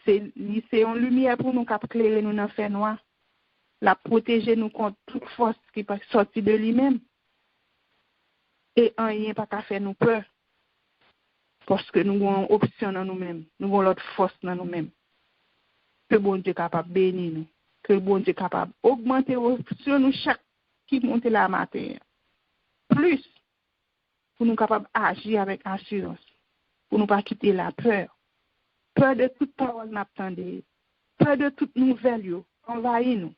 C'est une lumière pour nous éclairer nous dans le fait noir. La protéger nous contre toute force qui peut sortir de lui-même. Et rien pas qu'à faire nous peur. Parce que nous avons une option dans nous-mêmes. Nous avons l'autre force dans nous-mêmes. Que bon Dieu est capable de bénir nous. Que bon Dieu est capable d'augmenter sur nous chaque qui monte la matin. Plus, pour nous capables d'agir avec assurance. Pour ne pas quitter la peur. Peur de toute parole n'attendez. Peur de toute nouvelle, envahit nous.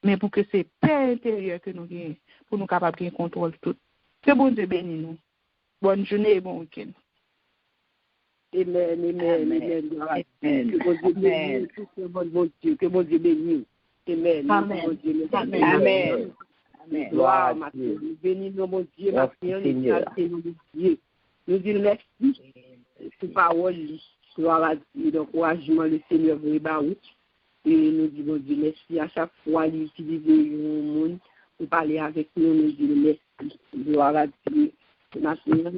Mais pour que c'est paix intérieure que nous gagnons, pour nous capables de contrôler tout. Que bon Dieu bénisse nous. Bonne journée et bon week-end. Amen. Que bon Dieu bénisse tout ce bon Dieu. Que bon Dieu bénisse. Amen. Amen. Gloire, ma Dieu. Nous bénissons mon Dieu, ma Seigneur, nous saluons mon Dieu. Nous disons merci pour parole. Gloire à Dieu, d'encouragement, le Seigneur veut baou. Et nous disons Dieu merci à chaque fois qu'il utilise le monde pour parler avec nous. Nous disons merci. Gloire à Dieu. Ma Seigneur,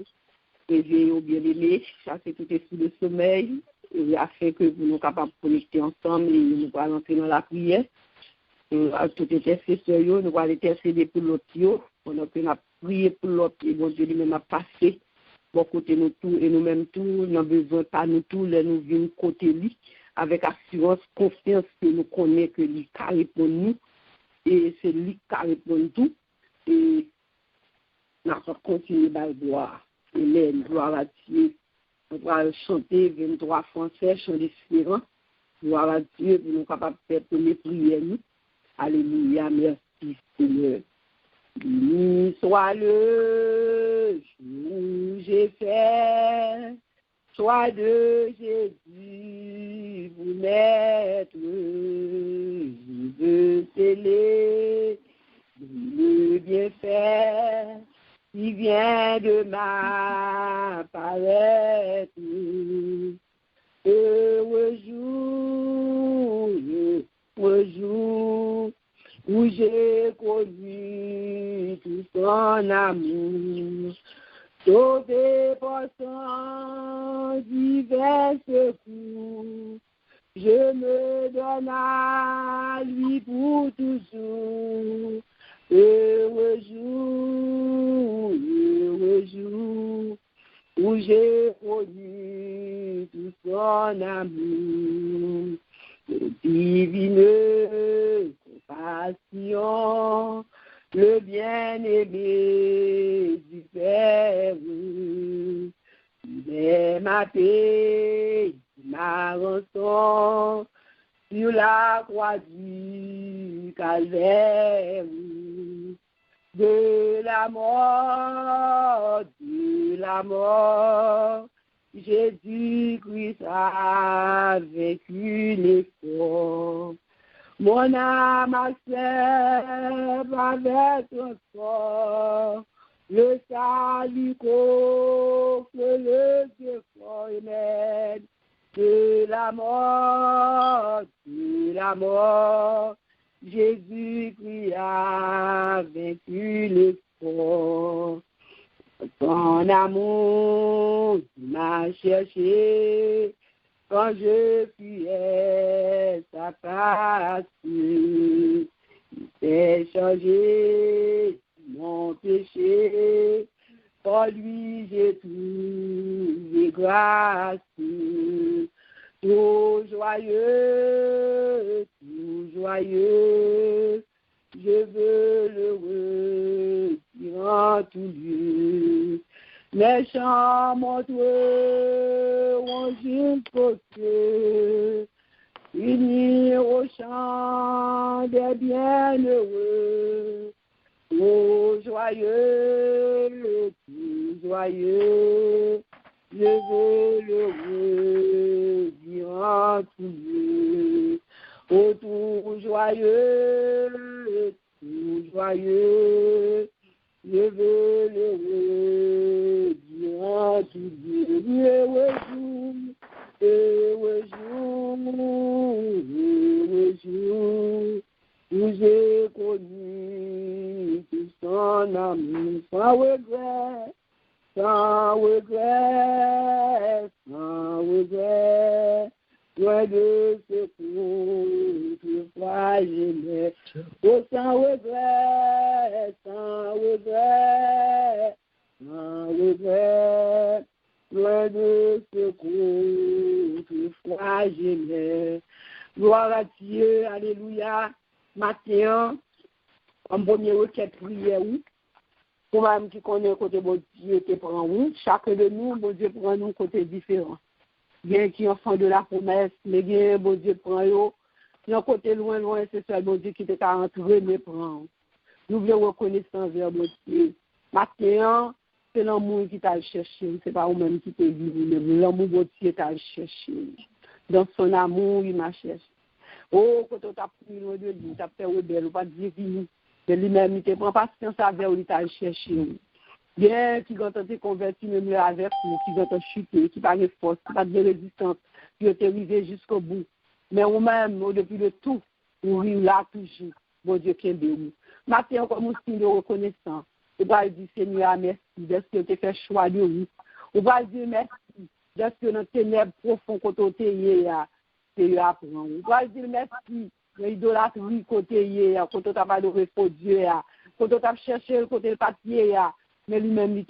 réveillez au bien-aimé, chasser tout esprit de sommeil, et afin que nous soyons capables de connecter ensemble et nous allons entrer dans la prière. Tout intercesseur, nous allons intercéder pour l'autre. On a prié pour l'autre et bon Dieu lui-même a passé. Bon côté nous tout et nous-mêmes tout, nous avons besoin pas nous tout, nous venons côté lui, avec assurance, confiance que nous connaissons que lui qui répond nous, et c'est lui qui répond tout, et nous allons continuer à gloire. Amen, gloire à Dieu. On va chanter 23 français, chant d'espérance. Gloire à Dieu, pour nous capables de faire toutes les prières. Alléluia, merci Seigneur. Béni soit le jour où j'ai fait, soit de Jésus vous naître, je veux sceller le bienfait qui vient de m'apparaître. Heureux jour où j'ai connu tout son amour, sauvé par son divers secours. Je me donne à lui pour toujours. Heureux jour où j'ai connu tout son amour. Divine compassion, le bien-aimé du Père, il est ma paix, ma rançon, sur la croix du calvaire, de la mort, Jésus-Christ a vaincu l'effort. Mon âme accepte avec ton corps le salut qu'offre le Dieu fort et maître de la mort. Jésus-Christ a vaincu l'effort. Ton amour m'a cherché quand je fuyais sa face. Il s'est changé mon péché. Pour lui j'ai trouvé grâce. Tout joyeux, je veux le redire en tout lieu. Les chants montreront jusqu'au ciel, unir au chant des bienheureux. Ô joyeux, je veux le redire en tout lieu. Ô tout joyeux, je veux le redire en tout lieu. Heureux jour, où j'ai connu tout son amour sans regret. Loin de ce toutefois j'aimais. Oh, sans regret. Loin de ce toutefois j'aimais. Gloire à Dieu, alléluia. Matin, en premier requête prière, pour même qui connaît côté bon Dieu qui prend où, chacun de nous, bon Dieu prend nous côté différent. Bien qui enfant de la promesse, mais bien bon Dieu prend yo, d'un côté loin, c'est seul bon Dieu qui t'est à entrer, mais prend. Nous voulons reconnaissance vers bon Dieu. Matin, c'est l'amour qui t'a cherché, c'est pas vous-même qui t'a vu, mais l'amour bon Dieu t'a cherché. Dans son amour, il m'a cherché. Oh, quand on t'a pris loin de lui, t'as fait rebelle, ou pas dire fini. Mais lui-même, il te prend patience avec lui, t'a cherché. Bien, qui ont été convertis même avec vous, qui ont chuté, qui n'ont pas de force, qui n'ont pas de résistance, qui ont été arrivés jusqu'au bout. Mais vous-même, depuis le tout, vous vivez là toujours. Bon Dieu, qui est béni. Maintenant, comme un signe de reconnaissance, vous allez dire Seigneur, merci, de ce que tu as fait choix de vous. Vous allez dire merci, de ce que dans ténèbres profondes, quand tu es là, vous allez dire merci, de l'idolâtrie, quand tu es là, quand tu n'as pas de refus Dieu, quand tu as cherché le côté papier, mais lui-même, il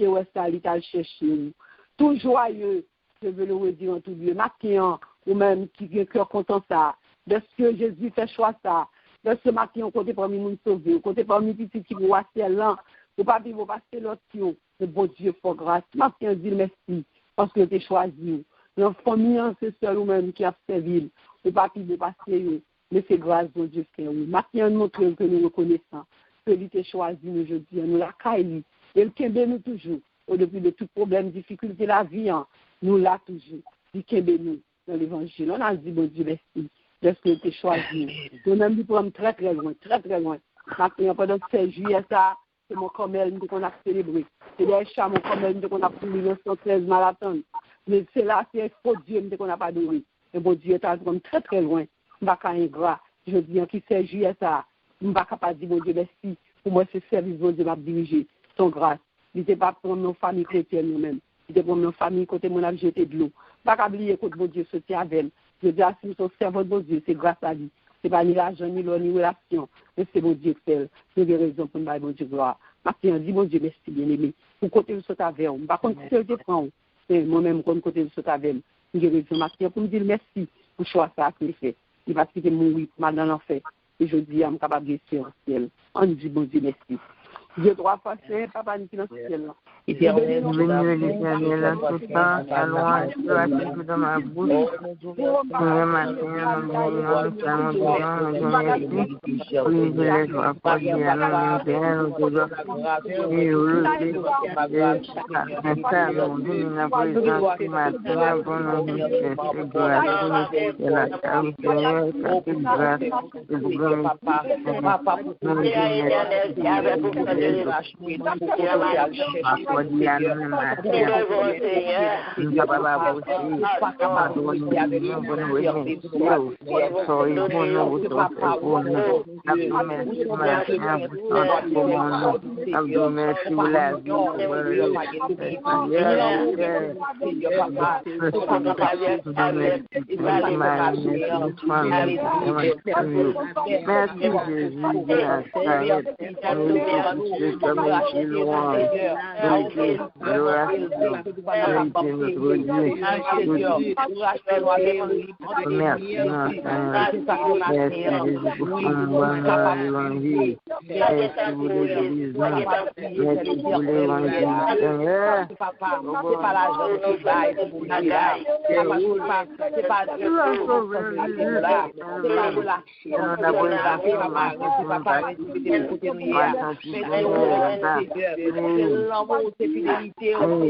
t'a cherché. Tout joyeux, je veux le redire en tout lieu. Matin, ou même qui a un cœur content ça, de ce que Jésus fait choix ça, de ce matin, on compte parmi nous sauver, on compte parmi les petits qui vont passer là, ou pas vivre passer l'autre, le bon Dieu, pour grâce. Matin, dis merci, parce que tu as choisi. Notre famille, c'est seul ou même qui a servi, ou pas vivre passer, mais c'est grâce au Dieu fait. Matin, nous montrons que nous reconnaissons, que lui t'a choisi aujourd'hui, nous la caille. Et le Kembe nous toujours, au-dessus de tout problème, difficulté, la vie, nous l'a toujours. Il Kembe nous dans l'évangile. On a dit, bon Dieu, merci, de ce que tu as choisi. Nous même nous prenons très, très loin, très, très loin. Maintenant, pendant 16 juillet, ça, c'est mon commerce qu'on a célébré. C'est les chats, mon commerce qu'on a pris 1913 marathon. Mais c'est là, c'est un faux Dieu qu'on n'a pas adoré. Et bon Dieu, tu as très, très loin. Je ne suis pas ingrat. Je dis, qui 16 juillet, ça, je ne suis pas capable de dire, bon Dieu, merci. Pour moi, c'est service, bon Dieu, m'a dirigé. Son grâce. Il n'était pas pour nos familles chrétiennes nous-mêmes. Il était pour nos familles côté mon a jeté de l'eau. Pas qu'oublier que bon Dieu se tient avec elle. Je dis à si son servant de bon Dieu, c'est grâce à lui. C'est pas ni l'argent, ni l'eau, ni relation. Mais c'est bon Dieu qui fait. C'est des raisons pour nous bon Dieu gloire. Maintenant, dis bon Dieu, merci bien aimé. Pour côté de ce avec elle. Par contre, si je te prends, c'est moi-même comme côté de ce avec elle. J'ai raison maintenant pour me dire merci pour le choix ça qu'il fait. Il va quitter mourir mal dans l'enfer. Et je dis, je suis capable de faire en ciel. On dit bon Dieu, merci. Dieu droit passer, papa, nous qui dans le ciel. Éternel, l'Éternel en tout temps, ta louange soit toujours dans ma bouche. Le matin, nous merci. Oui, je les vois pas dire à nos Père, nous te dois et relever nous donner la présence ce matin pour nous chercher grâce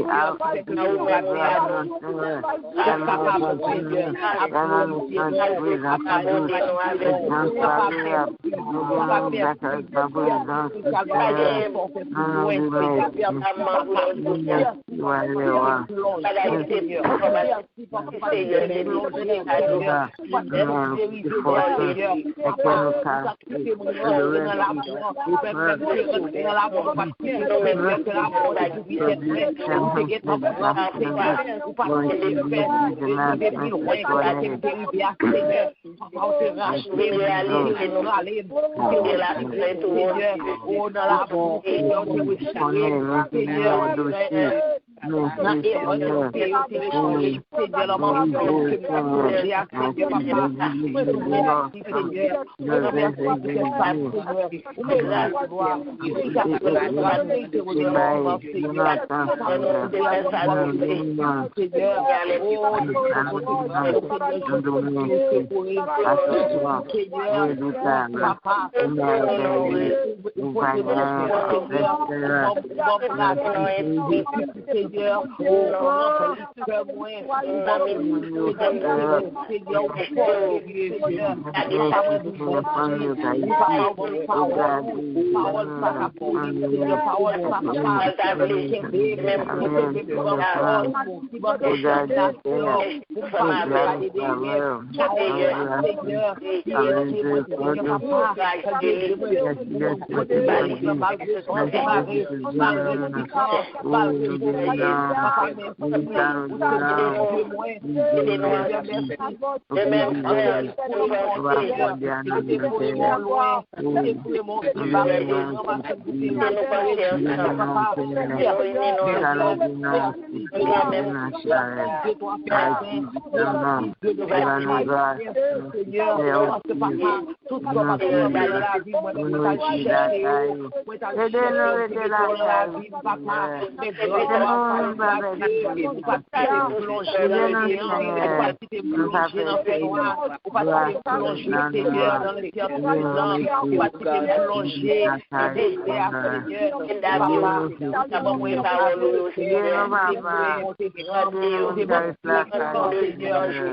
pour nous faire la charge, Seigneur, car grâce et pour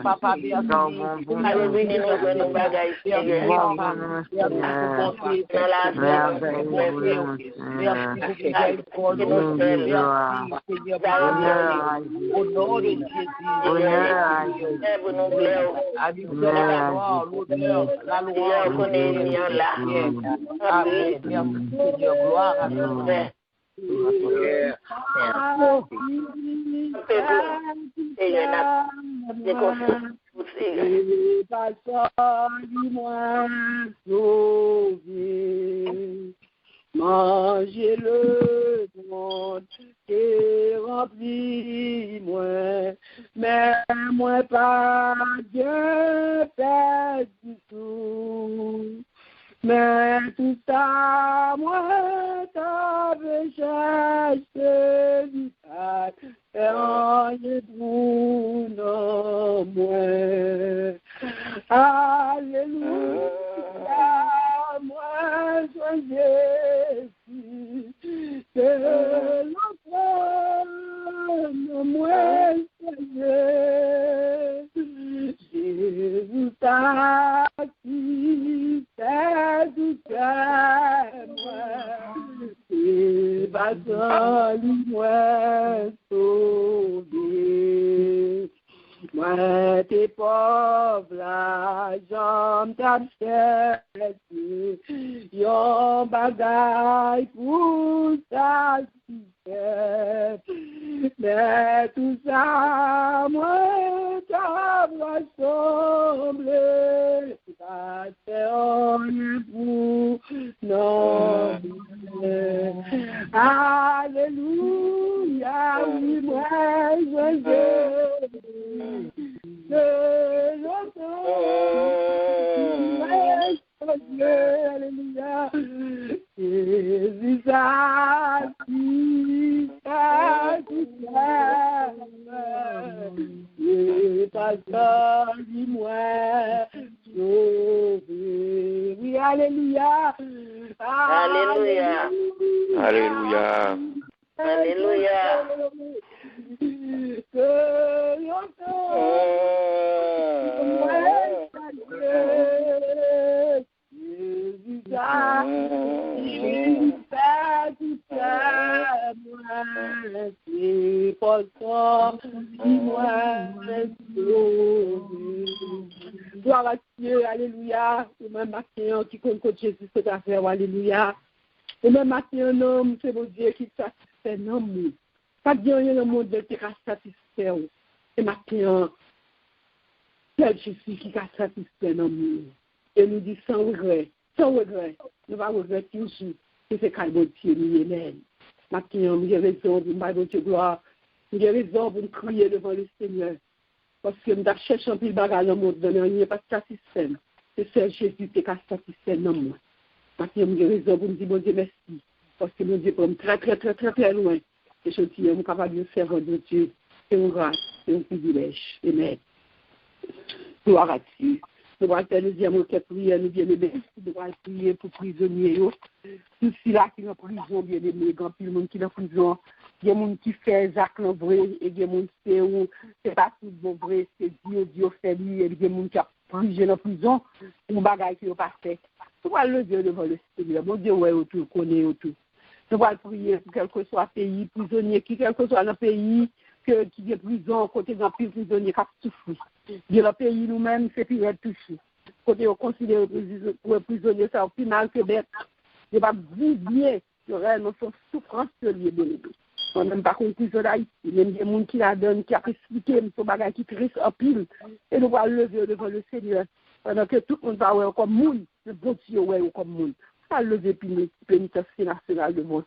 Papa, pour nous Mangez-le, monde, et remplis-moi, mais moi pas Dieu, Père du tout. Mais tout ça, moi, t'avais cherché du sac, et on est pour non, moi. Alléluia, moi, sois Jésus, que l'enfant, moi, sois Jésus. Jésus t'a dit, c'est tout à moi, et bâton moi sauvé. Moi, t'es pauvre, la jambe t'a cherché, yon bagaille pour ta succès. Mais tout ça, moi, t'as rassemblé, ça c'est un pour non. Alléluia, oui, moi, je Alléluia. Jésus a dit, et pasteur, dis-moi, sauvé. Oui, alléluia. Alléluia. Alléluia. Alléluia. Gloire à Dieu, alléluia. Et même matin, qui compte Jésus, c'est à faire, alléluia. Et même matin, un homme, c'est mon Dieu qui satisfait l'homme. Pas de rien dans le monde qui a satisfait. Et matin, tel Jésus qui a satisfait l'homme. Et nous dit sans regret. Sans regret. Nous ne va regretter toujours que c'est quand bon Dieu nous est. Matin, nous avons raison pour me Dieu gloire. Nous avons raison pour nous crier devant le Seigneur. Parce que nous avons cherché un peu de bagage dans le monde, nous n'avons pas satisfait. C'est Jésus qui a satisfait l'homme. Maintenant, nous avons raison pour nous dire, bon Dieu, merci. Parce que mon Dieu prend très, très, très, très, très loin. Et je dis, nous sommes capables de servir de Dieu. C'est une grâce, c'est un privilège. Amen. Gloire à Dieu. Nous allons faire le deuxième prière, nous bien-aimés. Nous allons prier pour prisonniers. Tous ceux-là qui sont en prison, bien-aimés, grand pile monde qui est en prison. Il y a des gens qui font Jacques le vrai, et il y a des gens qui c'est pas tout bon vrai, c'est Dieu fait lui, et il y a des gens qui ont pris en prison pour bagaille qui n'ont pas fait. Nous allons le Dieu devant le Seigneur. Mon Dieu, ouais, autour, connaît autour. Nous allons prier pour quel que soit le pays, prisonnier, quel que soit le pays, qui est prison, côté d'un pile prisonnier qui a souffert. Dans le pays nous-mêmes, c'est plus touché. Côté on considère les prisonniers, c'est au final que bête. Il va vivre, il y aura une souffrance liée de l'Église. On n'a même pas compris cela ici. Il y a des gens qui la donnent, qui a expliqué, ce bagage qui triste en pile. Et nous allons lever devant le Seigneur. Pendant que tout le monde va voir comme monde, le bon Dieu va voir comme monde. À lever pénitence nationale devant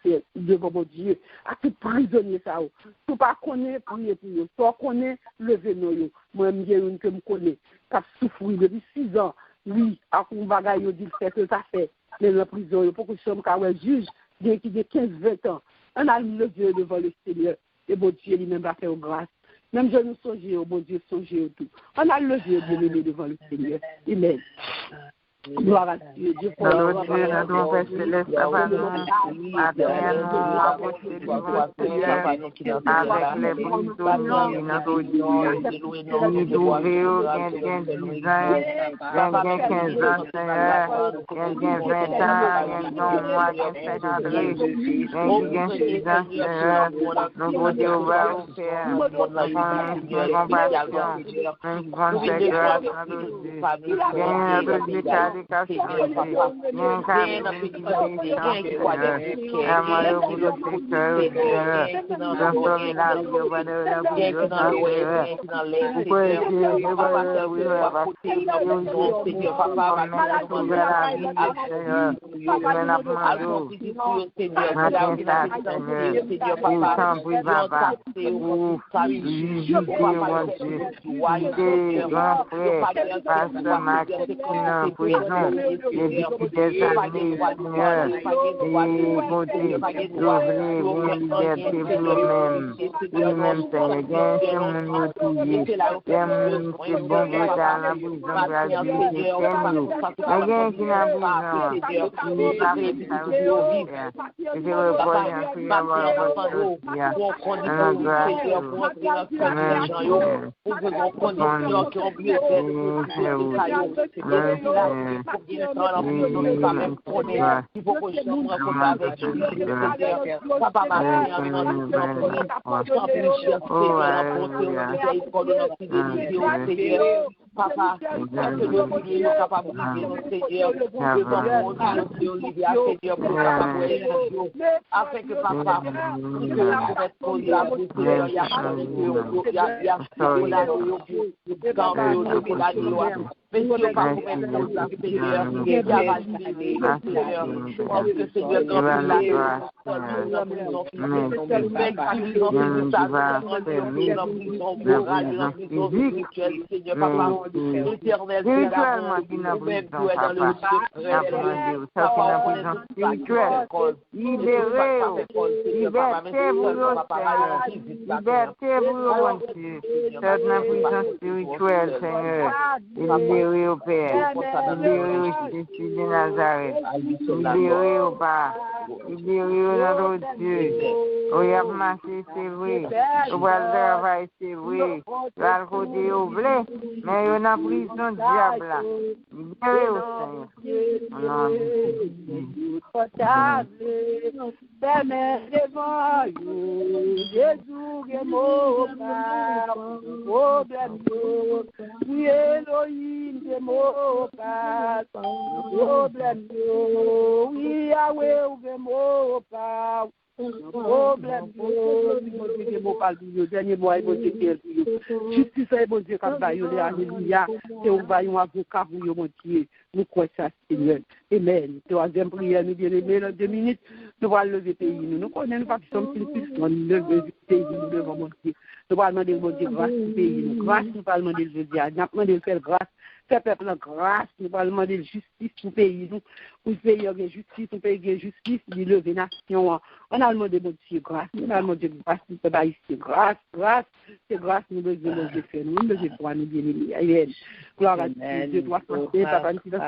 mon Dieu, à tout prisonnier ça. Tout pas connaître, prier pour eux. Tout connaître, lever nous. Moi, je une que me connais, qui a souffert depuis 6 ans. Oui, à un bagage, il dit que ça fait. Mais la prison, il faut que je sois un juge, qui a 15-20 ans. On a levé devant le Seigneur. Et mon Dieu lui-même va faire grâce. Même je nous songeais, oh mon Dieu, songez tout. On a levé bien-aimé devant le Seigneur. Amen. Gloire à Dieu. Dieu pour notre Dieu, notre Père céleste, avant-nous, apprends-nous à approcher devant le Seigneur avec les prisonniers, notre Dieu. Nous trouvons quelqu'un 10 ans, quelqu'un 15 ans, Seigneur, quelqu'un 20 ans, quelqu'un mois, quelqu'un 50 ans, quelqu'un 6 ans, Seigneur. Notre Dieu va au Père, une compassion, une grande grâce, notre Dieu. Notre Dieu, l'éducation, prison, et depuis des années, Seigneur, et bon Dieu, ouvrez vos libertés pour nous-mêmes, Seigneur, c'est mon outil, c'est bon Dieu dans la prison, gratuité, Seigneur, qui n'a besoin, il parle de sa vie, et je reprends un peu avoir votre soutien, un grâce, Papa, afin que papa, spirituellement, qui n'a besoin, papa, spirituelle, libérez, liberté pour le Seigneur, liberté pour le Dieu, cette prison spirituelle, Seigneur, libérez au Père, libérez au Jésus de Nazareth, libérez au Père, libérez au notre Dieu, au y a marché, c'est vrai, au bas de travail, c'est vrai, à côté au blé, mais il y a une prison diable, libérez au Seigneur. Dernier mois, bon Dieu, justice, bon Dieu, quand alléluia, c'est un baillon avocat pour mon Dieu, nous croyons ça, Seigneur. Amen. Troisième prière, nous bien aimés, dans 2 minutes, nous allons lever le pays. Nous connaissons pas que nous sommes plus, nous lever le pays, nous devons mon Dieu. Nous allons demander mon Dieu grâce au pays, grâce, nous allons demander le Dieu, nous allons demander de faire grâce. Fait peuple en grâce, nous allons demander de justice pour le pays, nous, pour le pays de justice, pour le pays de justice, pour lever la nation. On a demandé mon Dieu grâce, nous allons demander grâce, nous allons ici grâce, c'est grâce, nous devons le faire, nous devons voir nous bien aimés. Amen. Gloire à Dieu, Dieu doit passer, papa, nous devons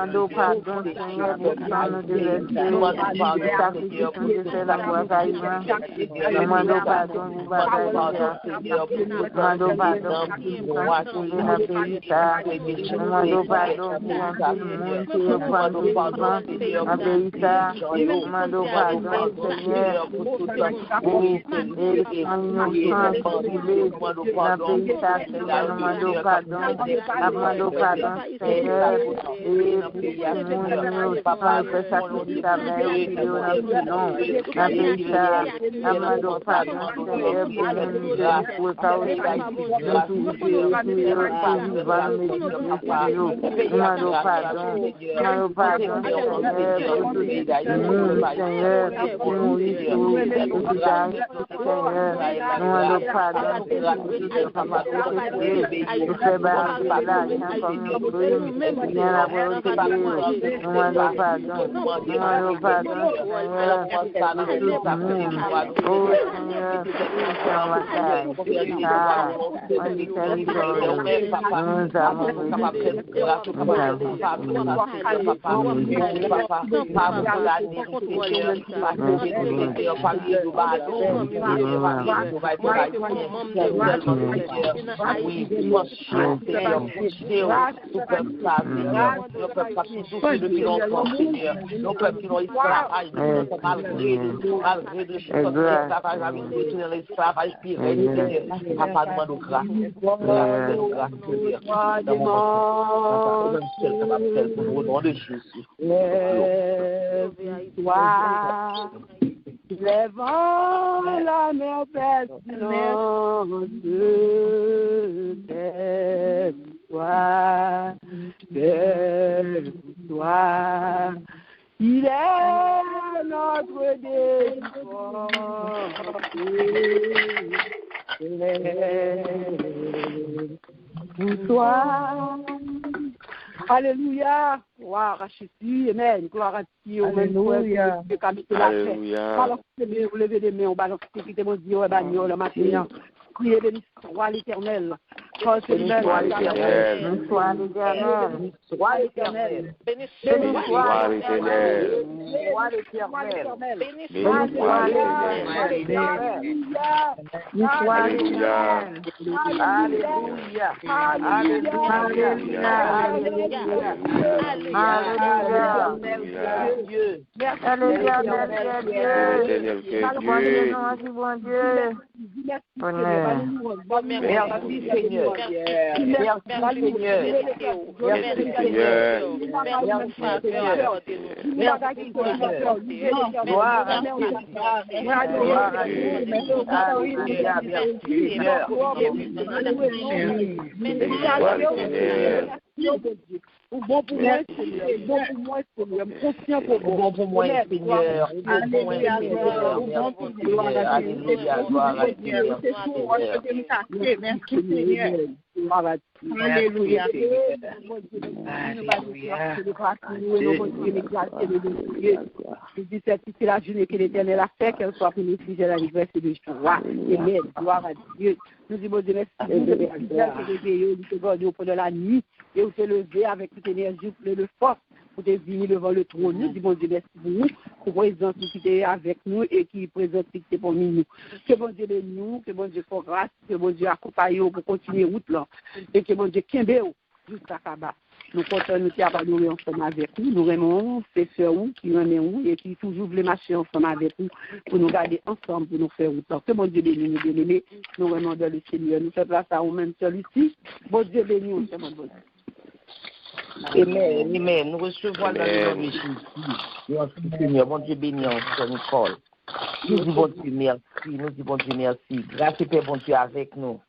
Amando pardon, Seigneur, de prendre de l'esprit, sacrifice de la voix caïma. Amando pardon, vous Amando pardon, pour accueillir la périta. Amando pardon, pour tout le monde qui est partout la périta. Amando pardon, Seigneur, pour les innocents ciblés. La périta, Seigneur, amando pardon, Seigneur. Papa, fait sacrifice à mère, la périta, amando pardon, Seigneur, pour nous pour lèvant la mer pertinente, toi, Il est notre défense. Il est pour toi. Alléluia. Gloire à Jésus. Amen. Gloire à Dieu. Alléluia. Alléluia. Alors, vous levez les mains, on balance sécurité, mon Dieu, et bagnon, le matin. Priez, béni soit l'Éternel. Béni soit l'Éternel. Béni soit l'Éternel. Soit l'Éternel. Béni soit l'Éternel. Soit l'Éternel. Béni soit l'Éternel. Alléluia. Merci Seigneur. Merci Seigneur. Bon pour moi, Seigneur. Bon pour moi, Seigneur. Conscient pour moi. Bon pour moi, Seigneur. Alléluia. Alléluia. Je dis certifier la journée que l'Éternel a fait, qu'elle soit bénie si j'ai la liberté de joie. Amen. Gloire à Dieu. Nous disons Dieu merci de la nuit et vous te lever avec toute énergie, de force pour te venir devant le trône. Nous disons Dieu merci pour nous, pour présence qui est avec nous et qui présente qui est pour nous. Que bon Dieu bénisse nous, que bon Dieu fasse grâce, que bon Dieu accompagne pour continuer route là et que bon Dieu kembe jusqu'à Kaba. Nous comptons nous nous ensemble avec vous. Nous aimons ces sœurs qui aiment et qui toujours voulaient marcher ensemble avec vous pour nous garder ensemble, pour nous faire autant. Que bon Dieu bénisse nous, bien-aimés. Nous aimons dans le Seigneur. Nous faisons place à vous-même celui-ci. Bon Dieu bénisse nous, c'est mon bon Dieu. Amen, amen. Nous recevons dans le nom de Jésus. Merci Seigneur, bon Dieu béni en Nicole. Nous disons bon Dieu merci, nous disons bon Dieu merci. Grâce et paix, bon Dieu avec nous.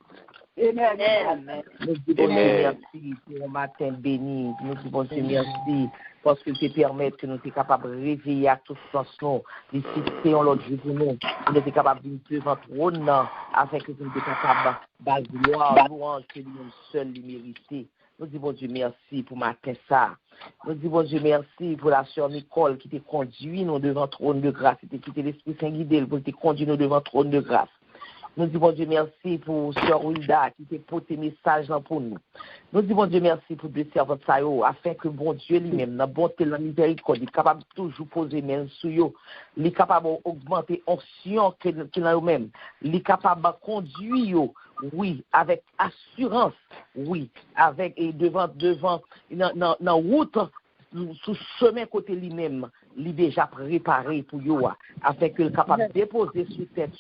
Amen. Nous disons bon Dieu merci pour un matin béni. Nous disons bon Dieu merci parce que tu permets que nous soyons capables de réveiller à tout sens nous, de fixer en l'autre jour pour nous. Nous sommes capables de devant le trône afin que nous soyons capables de gloire, louange, que nous seul les mériter. Nous disons bon Dieu merci pour matin ça. Nous disons bon Dieu merci pour la sœur Nicole qui t'a conduit nous devant le trône de grâce, qui t'a l'Esprit Saint guidé pour te conduire nous devant le trône de grâce. Nous disons bon Dieu merci pour sœur Wilda qui t'a porté message pour nous. Nous disons bon Dieu merci pour deux servantes afin que bon Dieu lui-même, dans bonté la miséricorde, est capable de toujours poser main sur eux, il est capable d'augmenter l'onction qu'il a eux-mêmes, il est capable de conduire, oui, avec assurance, oui, avec et devant dans route sous chemin côté lui-même, il est déjà préparé pour eux, afin qu'il est capable de déposer sur cette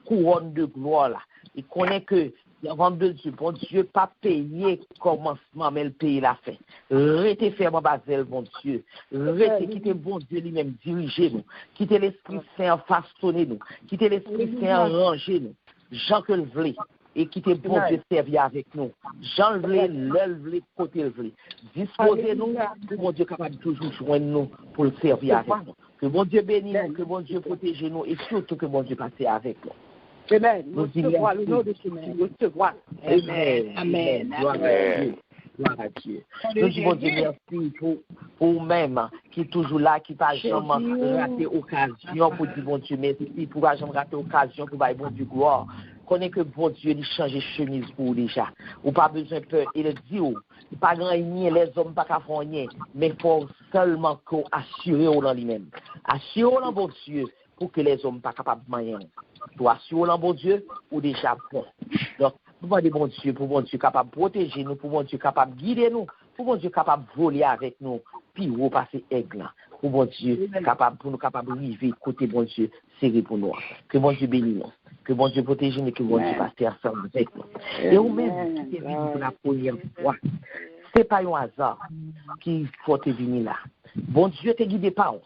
couronne de gloire là. Il connaît que avant de Dieu, bon Dieu, pas payé commencement, mais le pays l'a fait. Restez ferme en basel, bon Dieu. Restez, quittez bon Dieu lui-même, dirigez nous. Quittez l'Esprit Saint façonner nous. Quittez l'Esprit Saint ranger nous. Jean que le voulait. Et quittez bon Dieu servir avec nous. Jean le voulait, le voulait, côté le voulait. Disposez-nous pour bon Dieu capable de toujours joindre nous pour le servir avec nous. Que bon Dieu bénisse nous, que bon Dieu protège nous et surtout que bon Dieu passe avec nous. Amen. Nous recevons le nom de Jésus. Nous recevons. Amen. Amen. Gloire à Dieu. Nous disons Dieu merci pour vous-même qui est toujours là, qui n'a jamais raté occasion pour dire bon Dieu merci, pour ne jamais rater occasion pour dire bon Dieu gloire. Connais que bon Dieu il change chemise pour vous déjà. Ou pas besoin de peur. Il dit pas grand rien, les hommes pas qu'à faire rien, mais il faut seulement qu'on assure dans lui-même. Assure dans bon Dieu pour que les hommes pas capables de manier. Toi, assure dans bon Dieu ou déjà bon. Donc, pour bon Dieu, pour bon Dieu capable de protéger nous, pour bon Dieu capable de guider nous, pour bon Dieu capable de voler avec nous, puis repasser aigle. Pour bon Dieu capable, pour nous capable de vivre côté bon Dieu, serré pour nous. Que bon Dieu bénisse nous. Que bon Dieu protège nous, que bon Dieu passe ensemble avec nous. Et vous-même, qui êtes venu pour la première fois, ce n'est pas un hasard qu'il faut te venir là. Bon Dieu te guide par nous,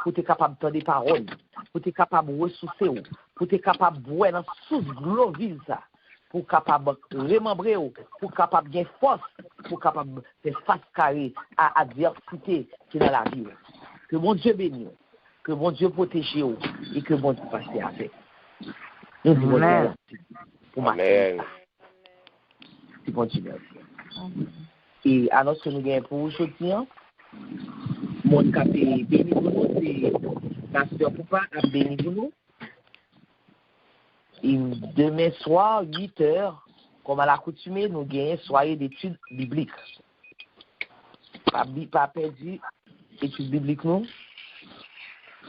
pour être capable de des paroles, pour être capable de ressourcer, pour être capable de boire dans sous globule ça, pour être capable de remembrer, pour être capable de gagner force, pour être capable de faire face carré à l'adversité qui est dans la vie. Que mon Dieu bénisse, que mon Dieu protège vous et que mon Dieu passe à faire. Nous disons merci pour ma Amen. Si bon Dieu merci. Et annonce que nous gagnons pour aujourd'hui, mon café béni pour nous, c'est Pasteur Poupa a béni pour nous. Et demain soir, 8h, comme à l'accoutumée, nous gagnons soirée d'études bibliques. Pas perdu études bibliques, nous,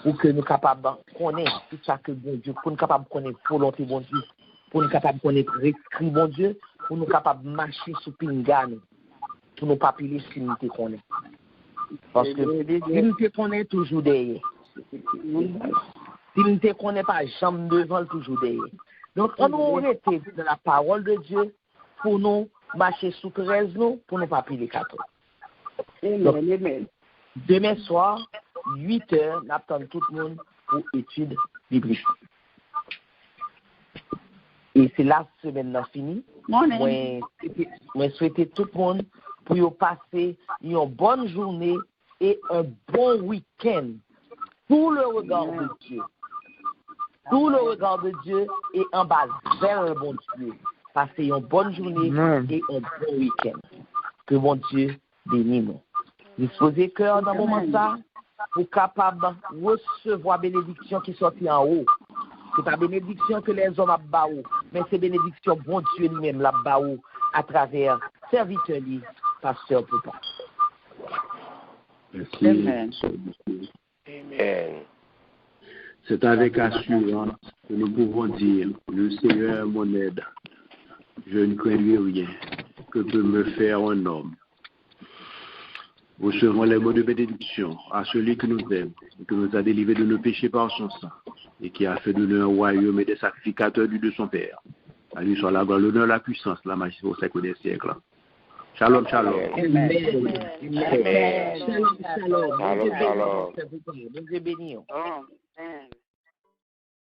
pour que nous soyons capables de connaître tout ça que bon Dieu, pour nous capables de connaître volonté bon Dieu, pour nous capables de connaître rescrit bon Dieu, pour nous capables de marcher sous pingane, pour nous pas piler si nous te connaissons. Parce que si nous te connaissons toujours derrière. Si nous ne te connaissons pas, jamais devant, toujours derrière. Donc, on nous arrêter de la parole de Dieu pour nous marcher sous 13 nous, pour ne pas piler 14. Amen. Demain soir, 8h, nous attendons tout le monde pour études bibliques. Et c'est la semaine finie. Moi, souhaite tout le monde pour passer une bonne journée et un bon week-end. Tout le regard de Dieu. Tout le regard de Dieu est en bas vers un bon Dieu. Passez une bonne journée et un bon week-end. Que mon Dieu bénisse nous. Disposez cœur dans le moment ça pour capable de recevoir la bénédiction qui sortit en haut. Ce n'est pas bénédiction que les hommes ont, mais c'est bénédiction bon Dieu lui-même l'a à travers serviteur lui, Pasteur Poupa. Merci. Amen. Amen. C'est avec assurance que nous pouvons dire, le Seigneur est mon aide. Je ne craindrai rien que peut me faire un homme. Recevons les mots de bénédiction à celui qui nous aime, et qui nous a délivrés de nos péchés par son sang, et qui a fait de nous un royaume et des sacrificateurs du de son Père. À lui soit la gloire, l'honneur, la puissance, la majesté au siècle des siècles. Shalom, shalom. Amen. Amen. Shalom, shalom. Shalom, shalom. Dieu bénisse.